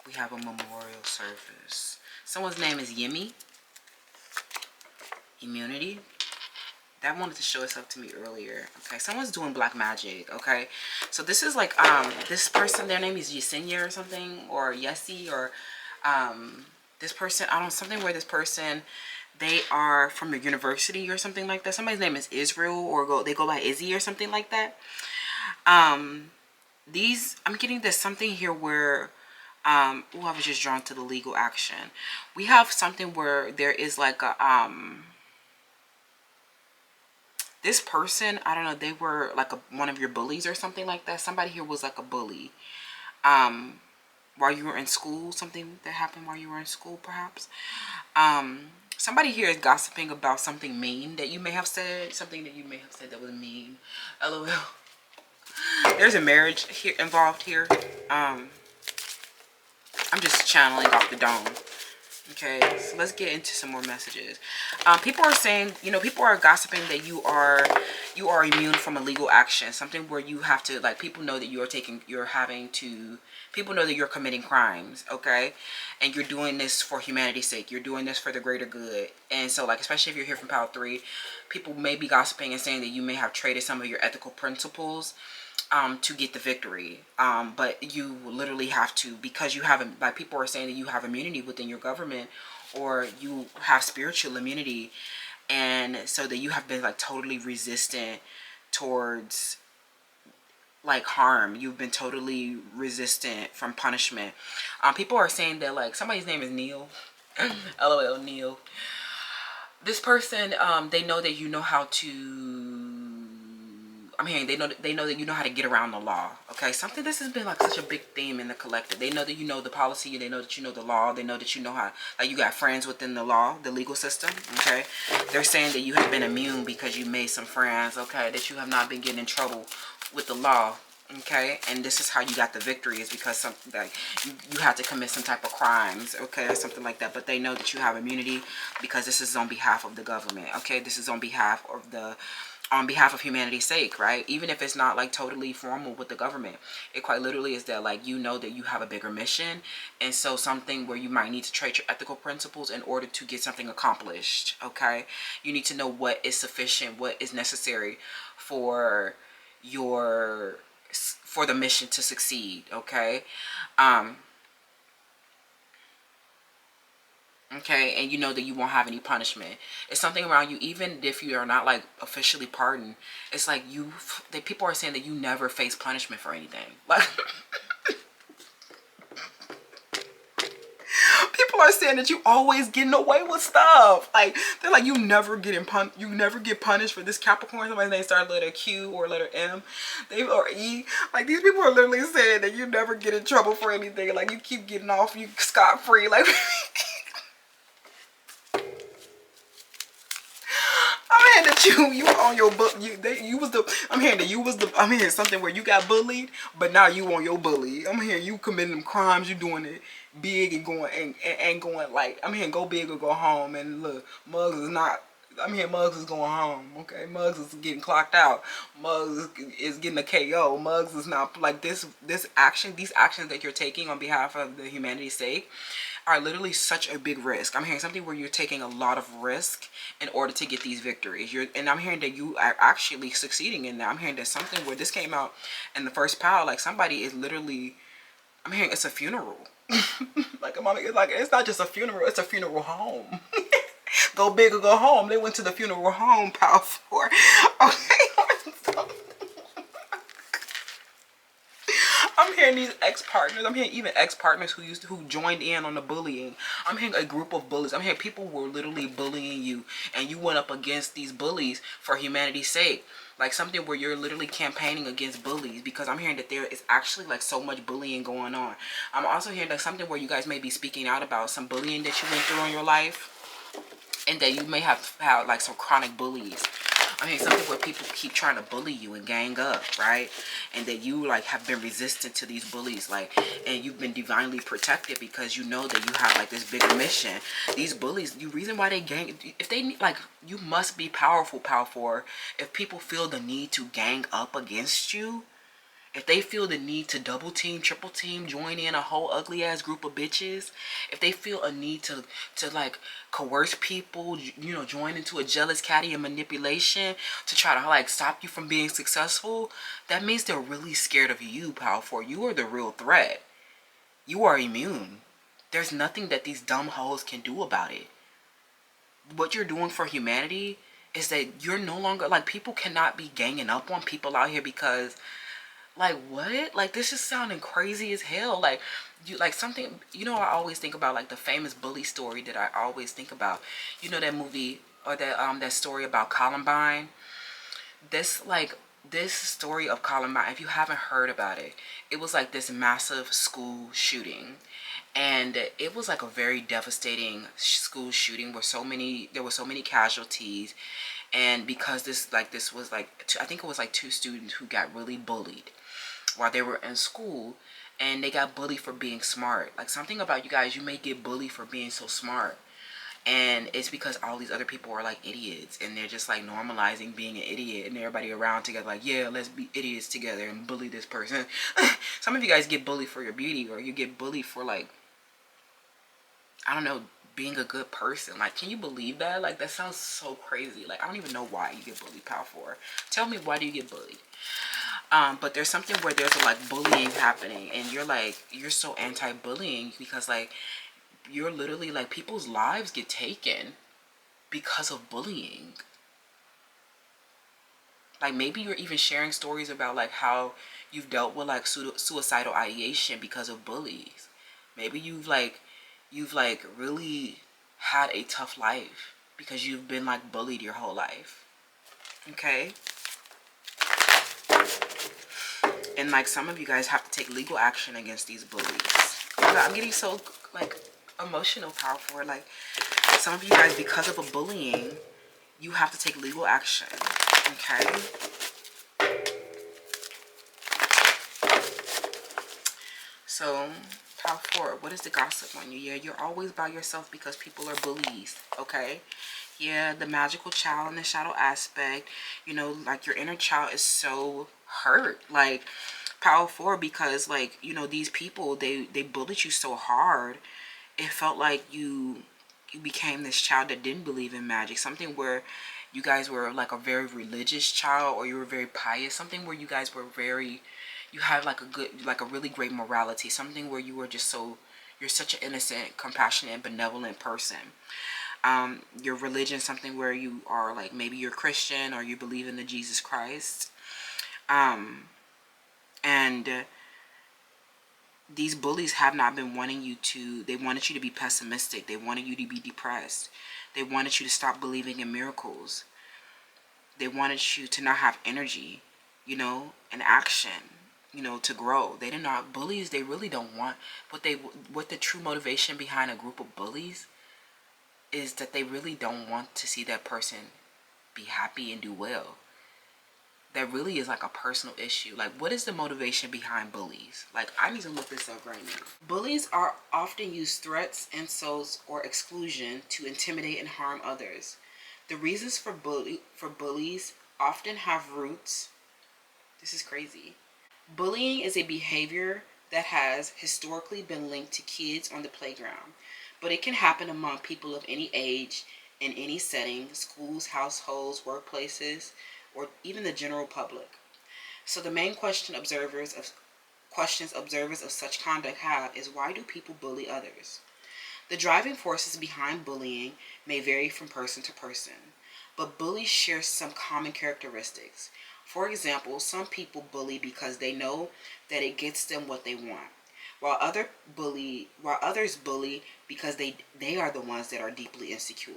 We have a memorial service. Someone's name is Yemi. Immunity. That wanted to show itself to me earlier. Okay, someone's doing black magic. Okay, so this is like this person, their name is Yesenia or something, or Yessi, or this person, I don't know, something where this person, they are from the university or something like that. Somebody's name is Israel, or they go by Izzy or something like that. I'm getting this something here where I was just drawn to the legal action. We have something where there is like a this person, I don't know, they were like one of your bullies or something like that. Somebody here was like a bully while you were in school. Something that happened while you were in school, perhaps. Somebody here is gossiping about something mean that you may have said. Something that you may have said that was mean. LOL. There's a marriage here involved here. I'm just channeling off the dome. Okay, so let's get into some more messages. People are saying, you know, people are gossiping that you are immune from illegal action. Something where you have to, like, people know that people know that you're committing crimes, okay? And you're doing this for humanity's sake. You're doing this for the greater good. And so, like, especially if you're here from Power 3, people may be gossiping and saying that you may have traded some of your ethical principles to get the victory. But you literally have to, because you haven't, like, people are saying that you have immunity within your government, or you have spiritual immunity, and so that you have been like totally resistant towards like harm. You've been totally resistant from punishment. People are saying that, like, somebody's name is Neil. LOL, Neil. This person, they know that you know how to, I'm hearing they know that you know how to get around the law. Okay, something, this has been like such a big theme in the collective. They know that you know the policy. They know that you know the law. They know that you know how, like, you got friends within the law, the legal system. Okay, they're saying that you have been immune because you made some friends. Okay, that you have not been getting in trouble with the law. Okay, and this is how you got the victory, is because something like you had to commit some type of crimes, okay, or something like that. But they know that you have immunity because this is on behalf of the government. Okay, this is on behalf of humanity's sake, right? Even if it's not like totally formal with the government, it quite literally is that, like, you know that you have a bigger mission, and so something where you might need to trade your ethical principles in order to get something accomplished. Okay, you need to know what is sufficient, what is necessary for the mission to succeed. Okay, okay, and you know that you won't have any punishment. It's something around you, even if you are not like officially pardoned, it's like people are saying that you never face punishment for anything. Like, people are saying that you always getting away with stuff. Like, they're like, you never get punished for this. Capricorn, somebody's name started letter Q or letter M, or E. Like, these people are literally saying that you never get in trouble for anything. Like, you keep getting off, you scot free. Like, I'm hearing that you were on your book. I'm hearing that you was the. I'm hearing something where you got bullied, but now you on your bully. I'm hearing you committing them crimes. You doing it big and going and going, like, I'm hearing go big or go home. And look, Muggs is not. I'm hearing Muggs is going home. Okay, Muggs is getting clocked out. Muggs is getting a KO. Muggs is not like this. These actions that you're taking on behalf of the humanity's sake are literally such a big risk. I'm hearing something where you're taking a lot of risk in order to get these victories. And I'm hearing that you are actually succeeding in that. I'm hearing that something where this came out in the first pile, like somebody is literally, I'm hearing it's a funeral. Like, it's not just a funeral, it's a funeral home. Go big or go home. They went to the funeral home, pile 4. Okay. I'm hearing these ex-partners. I'm hearing even ex-partners who joined in on the bullying. I'm hearing a group of bullies. I'm hearing people were literally bullying you, and you went up against these bullies for humanity's sake. Like, something where you're literally campaigning against bullies, because I'm hearing that there is actually like so much bullying going on. I'm also hearing that something where you guys may be speaking out about some bullying that you went through in your life, and that you may have had like some chronic bullies. I mean, something where people keep trying to bully you and gang up, right? And that you like have been resistant to these bullies, like, and you've been divinely protected because you know that you have like this bigger mission. These bullies, the reason why they gang, if they need, like, you must be powerful. If people feel the need to gang up against you, if they feel the need to double team, triple team, join in a whole ugly ass group of bitches, if they feel a need to like coerce people, you know, join into a jealous catty and manipulation to try to like stop you from being successful, that means they're really scared of you, powerful. You are the real threat. You are immune. There's nothing that these dumb hoes can do about it. What you're doing for humanity is that you're no longer, like, people cannot be ganging up on people out here because, like, what? Like, this is sounding crazy as hell. Like, you, like, something, you know, I always think about, like, the famous bully story that I always think about. You know that movie, or that story about Columbine? This story of Columbine, if you haven't heard about it, it was like this massive school shooting. And it was like a very devastating school shooting where there were so many casualties. And because this was like, I think it was like 2 students who got really bullied while they were in school, and they got bullied for being smart. Like, something about you guys, you may get bullied for being so smart. And it's because all these other people are like idiots, and they're just like normalizing being an idiot, and everybody around together like, yeah, let's be idiots together and bully this person. Some of you guys get bullied for your beauty, or you get bullied for, like, I don't know, being a good person. Like, can you believe that? Like, that sounds so crazy. Like, I don't even know why you get bullied, pal. For, tell me, why do you get bullied? But there's something where there's a, like, bullying happening, and you're like, you're so anti-bullying because, like, you're literally like, people's lives get taken because of bullying. Like, maybe you're even sharing stories about, like, how you've dealt with, like, suicidal ideation because of bullies. Maybe you've really had a tough life because you've been, like, bullied your whole life. Okay? And, like, some of you guys have to take legal action against these bullies. I'm getting so, like, emotional, powerful. Like, some of you guys, because of a bullying, you have to take legal action. Okay? So, power forward. What is the gossip on you? Yeah, you're always by yourself because people are bullies. Okay? Yeah, the magical child and the shadow aspect. You know, like, your inner child is so hurt. Like, power forward because, like, you know, these people, they bullied you so hard. It felt like you became this child that didn't believe in magic. Something where you guys were like a very religious child, or you were very pious. Something where you guys were very, you had like a really great morality. Something where you were just so, you're such an innocent, compassionate, benevolent person. Your religion, something where you are like, maybe you're Christian or you believe in the Jesus Christ. And these bullies have not been wanting you to, they wanted you to be pessimistic. They wanted you to be depressed. They wanted you to stop believing in miracles. They wanted you to not have energy, you know, and action, you know, to grow. They did not, bullies, they really don't want, what the true motivation behind a group of bullies is that they really don't want to see that person be happy and do well. That really is like a personal issue. Like, what is the motivation behind bullies? Like, I need to look this up right now. Bullies are often use threats, insults, or exclusion to intimidate and harm others. The reasons for bullies often have roots. This is crazy. Bullying is a behavior that has historically been linked to kids on the playground, but it can happen among people of any age, in any setting, schools, households, workplaces, or even the general public. So the main questions observers of such conduct have is, why do people bully others? The driving forces behind bullying may vary from person to person, but bullies share some common characteristics. For example, some people bully because they know that it gets them what they want, while others bully because they are the ones that are deeply insecure.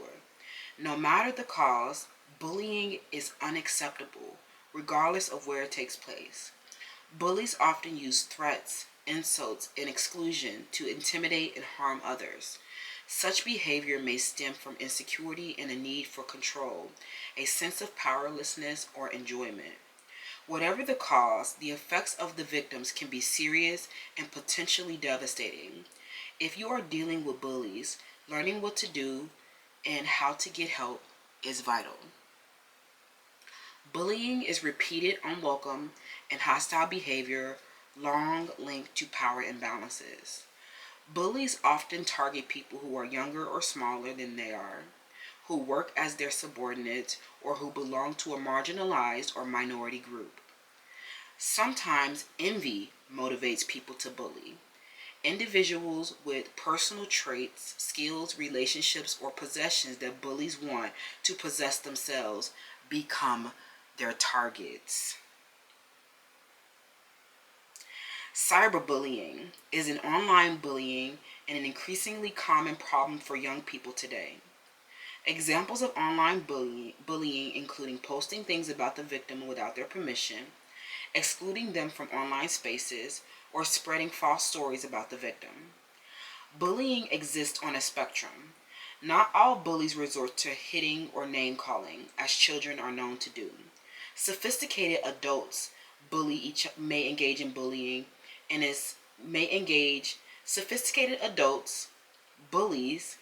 No matter the cause, bullying is unacceptable, regardless of where it takes place. Bullies often use threats, insults, and exclusion to intimidate and harm others. Such behavior may stem from insecurity and a need for control, a sense of powerlessness or enjoyment. Whatever the cause, the effects of the victims can be serious and potentially devastating. If you are dealing with bullies, learning what to do and how to get help is vital. Bullying is repeated, unwelcome, and hostile behavior long linked to power imbalances. Bullies often target people who are younger or smaller than they are, who work as their subordinates, or who belong to a marginalized or minority group. Sometimes envy motivates people to bully. Individuals with personal traits, skills, relationships, or possessions that bullies want to possess themselves become their targets. Cyberbullying is an online bullying and an increasingly common problem for young people today. Examples of online bullying including posting things about the victim without their permission, excluding them from online spaces, or spreading false stories about the victim. Bullying exists on a spectrum. Not all bullies resort to hitting or name-calling, as children are known to do. Sophisticated adults may engage in bullying, and is may engage sophisticated adult bullies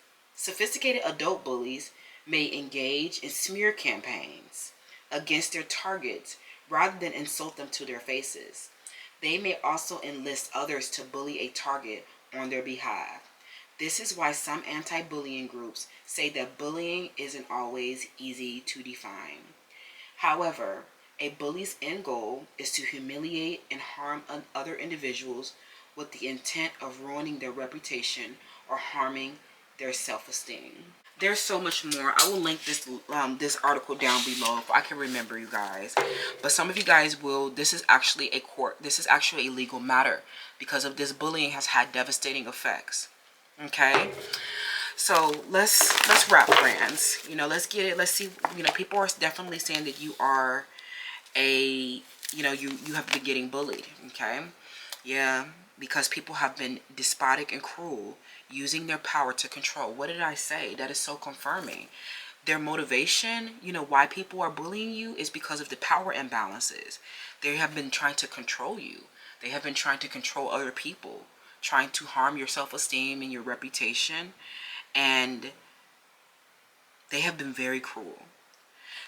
may engage in smear campaigns against their targets rather than insult them to their faces. They may also enlist others to bully a target on their behalf. This is why some anti-bullying groups say that bullying isn't always easy to define. However, a bully's end goal is to humiliate and harm other individuals with the intent of ruining their reputation or harming their self-esteem. There's so much more. I will link this article down below if I can remember, you guys. But some of you guys will. This is actually a legal matter because of this bullying has had devastating effects. Okay. So let's wrap, friends. Let's get it. Let's see. People are definitely saying that you are you have been getting bullied. Okay. Yeah, because people have been despotic and cruel, using their power to control. What did I say? That is so confirming. Their motivation, why people are bullying you is because of the power imbalances. They have been trying to control you. They have been trying to control other people, trying to harm your self-esteem and your reputation. And they have been very cruel.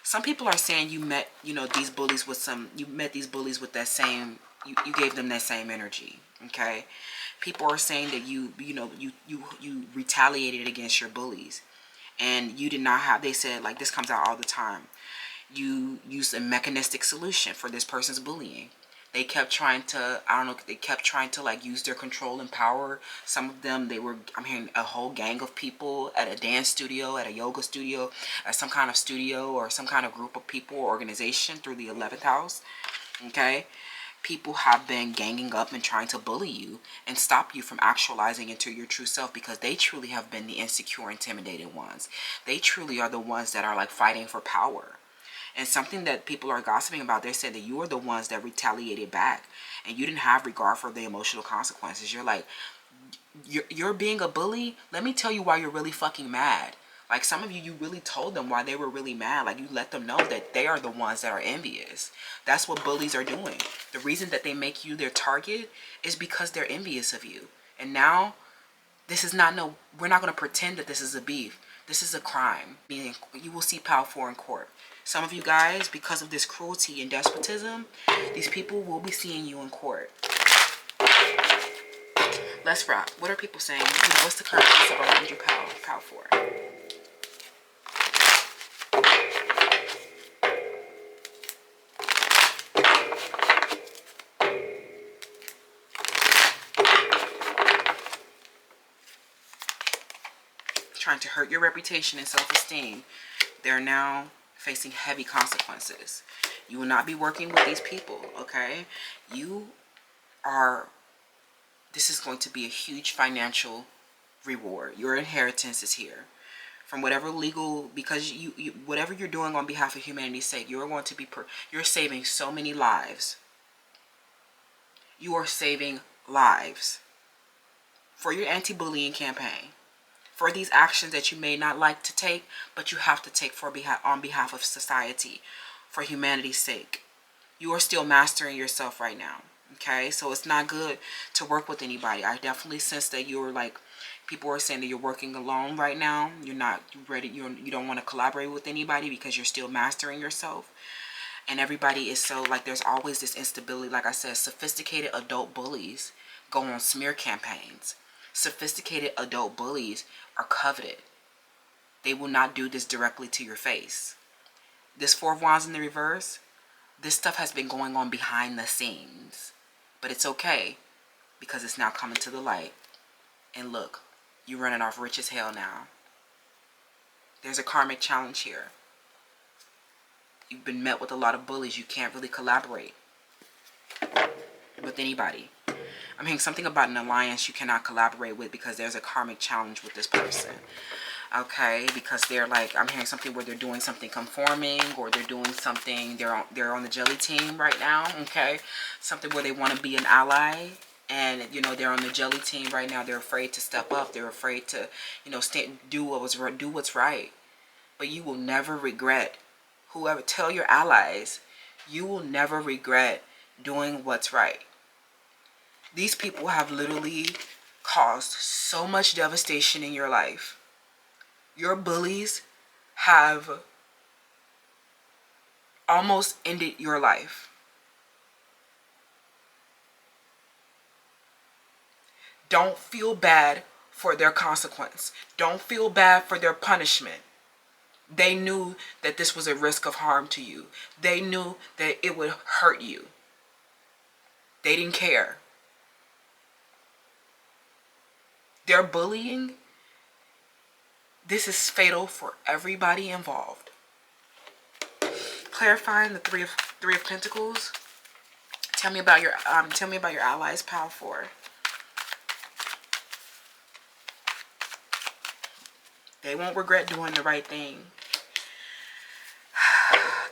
Some people are saying you met, these bullies with that same, you gave them that same energy. Okay. People are saying that you retaliated against your bullies, and you did not have, they said, like, this comes out all the time. You used a mechanistic solution for this person's bullying. They kept trying to, like use their control and power. Some of them, I'm hearing a whole gang of people at a dance studio, at a yoga studio, at some kind of studio or some kind of group of people or organization through the 11th house. Okay. People have been ganging up and trying to bully you and stop you from actualizing into your true self, because they truly have been the insecure, intimidated ones. They truly are the ones that are like fighting for power. And something that people are gossiping about, they said that you are the ones that retaliated back, and you didn't have regard for the emotional consequences. You're like, you're being a bully. Let me tell you why you're really fucking mad. Like, some of you really told them why they were really mad. Like, you let them know that they are the ones that are envious. That's what bullies are doing. The reason that they make you their target is because they're envious of you. And now, this is not we're not going to pretend that this is a beef. This is a crime. Meaning, you will see POW4 in court. Some of you guys, because of this cruelty and despotism, these people will be seeing you in court. Let's wrap. What are people saying? What's the current of around you, POW4? Trying to hurt your reputation and self-esteem. They're now facing heavy consequences. You will not be working with these people, okay? This is going to be a huge financial reward. Your inheritance is here. From whatever legal, because whatever you're doing on behalf of humanity's sake, you're going to be, you're saving so many lives. You are saving lives for your anti-bullying campaign. For these actions that you may not like to take, but you have to take on behalf of society, for humanity's sake. You are still mastering yourself right now, okay? So it's not good to work with anybody. I definitely sense that you're like, people are saying that you're working alone right now. You're not ready. You don't want to collaborate with anybody because you're still mastering yourself. And everybody is so, like, there's always this instability. Like I said, sophisticated adult bullies go on smear campaigns. Sophisticated adult bullies are coveted. They will not do this directly to your face. This Four of Wands in the reverse, this stuff has been going on behind the scenes. But it's okay, because it's now coming to the light. And look, you're running off rich as hell now. There's a karmic challenge here. You've been met with a lot of bullies. You can't really collaborate with anybody. I'm hearing something about an alliance you cannot collaborate with because there's a karmic challenge with this person. Okay, because they're like, I'm hearing something where they're doing something conforming, or they're doing something, they're on the jelly team right now. Okay, something where they want to be an ally, and they're on the jelly team right now. They're afraid to step up. They're afraid to do what's right. But you will never regret. Whoever, tell your allies, you will never regret doing what's right. These people have literally caused so much devastation in your life. Your bullies have almost ended your life. Don't feel bad for their consequence. Don't feel bad for their punishment. They knew that this was a risk of harm to you. They knew that it would hurt you. They didn't care. Their bullying, this is fatal for everybody involved. Clarifying the three of Pentacles. Tell me about your allies, pile 4. They won't regret doing the right thing.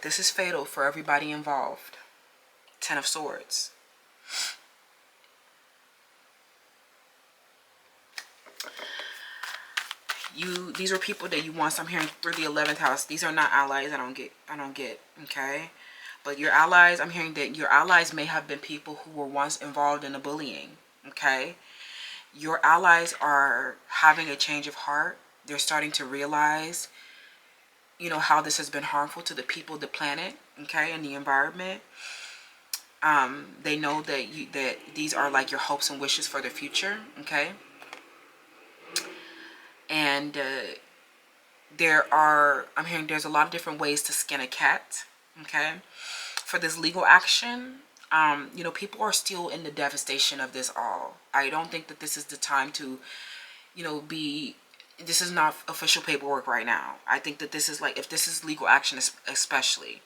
This is fatal for everybody involved. 10 of Swords. These are people that you want. I'm hearing through the 11th house. These are not allies. I don't get. Okay, but your allies. I'm hearing that your allies may have been people who were once involved in the bullying. Okay, your allies are having a change of heart. They're starting to realize, you know, how this has been harmful to the people, the planet, okay, and the environment. They know that these are like your hopes and wishes for the future, okay. And I'm hearing there's a lot of different ways to skin a cat, okay. For this legal action, you know, people are still in the devastation of this all. I don't think that this is the time to, you know, this is not official paperwork right now. I think that this is like, if this is legal action especially,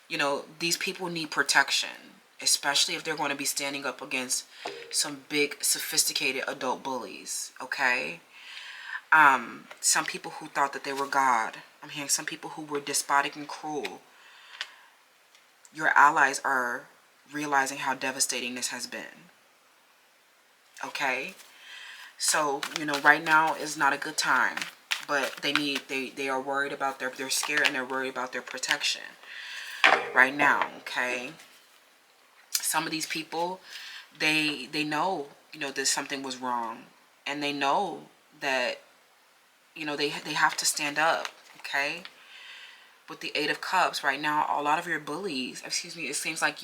you know, these people need protection, especially if they're going to be standing up against some big sophisticated adult bullies, okay. Some people who thought that they were God. I'm hearing some people who were despotic and cruel. Your allies are realizing how devastating this has been. Okay? So, you know, right now is not a good time. But they are worried about they're scared and they're worried about their protection. Right now, okay? Some of these people, they know, you know, that something was wrong. And they know that, you know, they have to stand up, okay? With the 8 of Cups right now, a lot of your bullies, excuse me, it seems like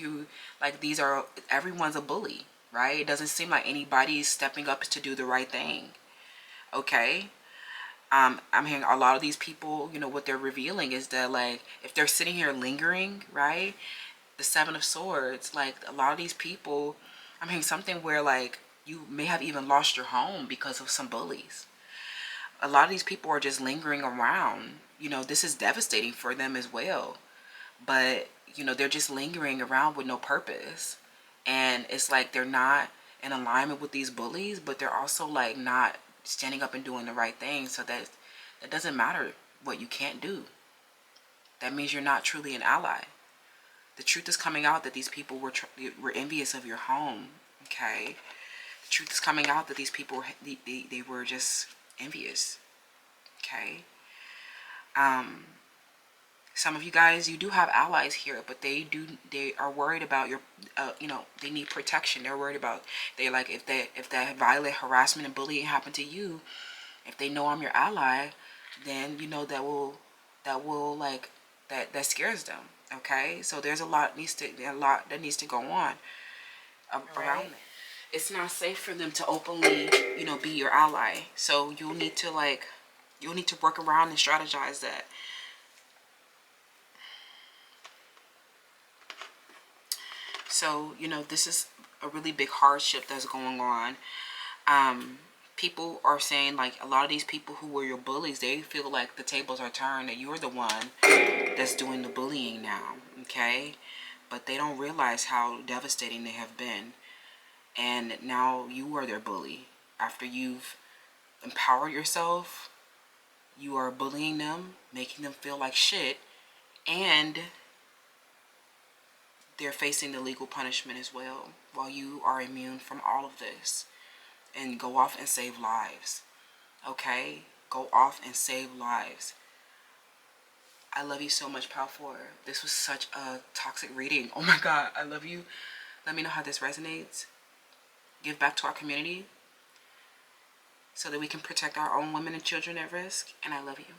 everyone's a bully, right? It doesn't seem like anybody's stepping up to do the right thing, okay? I'm hearing a lot of these people, you know, what they're revealing is that, like, if they're sitting here lingering, right? The 7 of Swords, like, a lot of these people, I'm hearing something where, like, you may have even lost your home because of some bullies. A lot of these people are just lingering around. You know, this is devastating for them as well. But, you know, they're just lingering around with no purpose. And it's like they're not in alignment with these bullies, but they're also like not standing up and doing the right thing. So that doesn't matter what you can't do. That means you're not truly an ally. The truth is coming out that these people were envious of your home. Okay? The truth is coming out that these people, they were just envious. Okay. Some of you guys, you do have allies here, but they are worried about your you know, they need protection. They're worried about, like, if that violent harassment and bullying happened to you, if they know I'm your ally, then, you know, that will like that scares them. Okay, so there's a lot that needs to go on around it. It's not safe for them to openly, you know, be your ally. So you'll need to work around and strategize that. So, you know, this is a really big hardship that's going on. People are saying, like, a lot of these people who were your bullies, they feel like the tables are turned, that you're the one that's doing the bullying now, okay? But they don't realize how devastating they have been. And now you are their bully. After you've empowered yourself, you are bullying them, making them feel like shit, and they're facing the legal punishment as well, while you are immune from all of this. And go off and save lives. Okay? Go off and save lives. I love you so much, Pal 4. This was such a toxic reading. Oh my God, I love you. Let me know how this resonates. give back to our community so that we can protect our own women and children at risk. And I love you.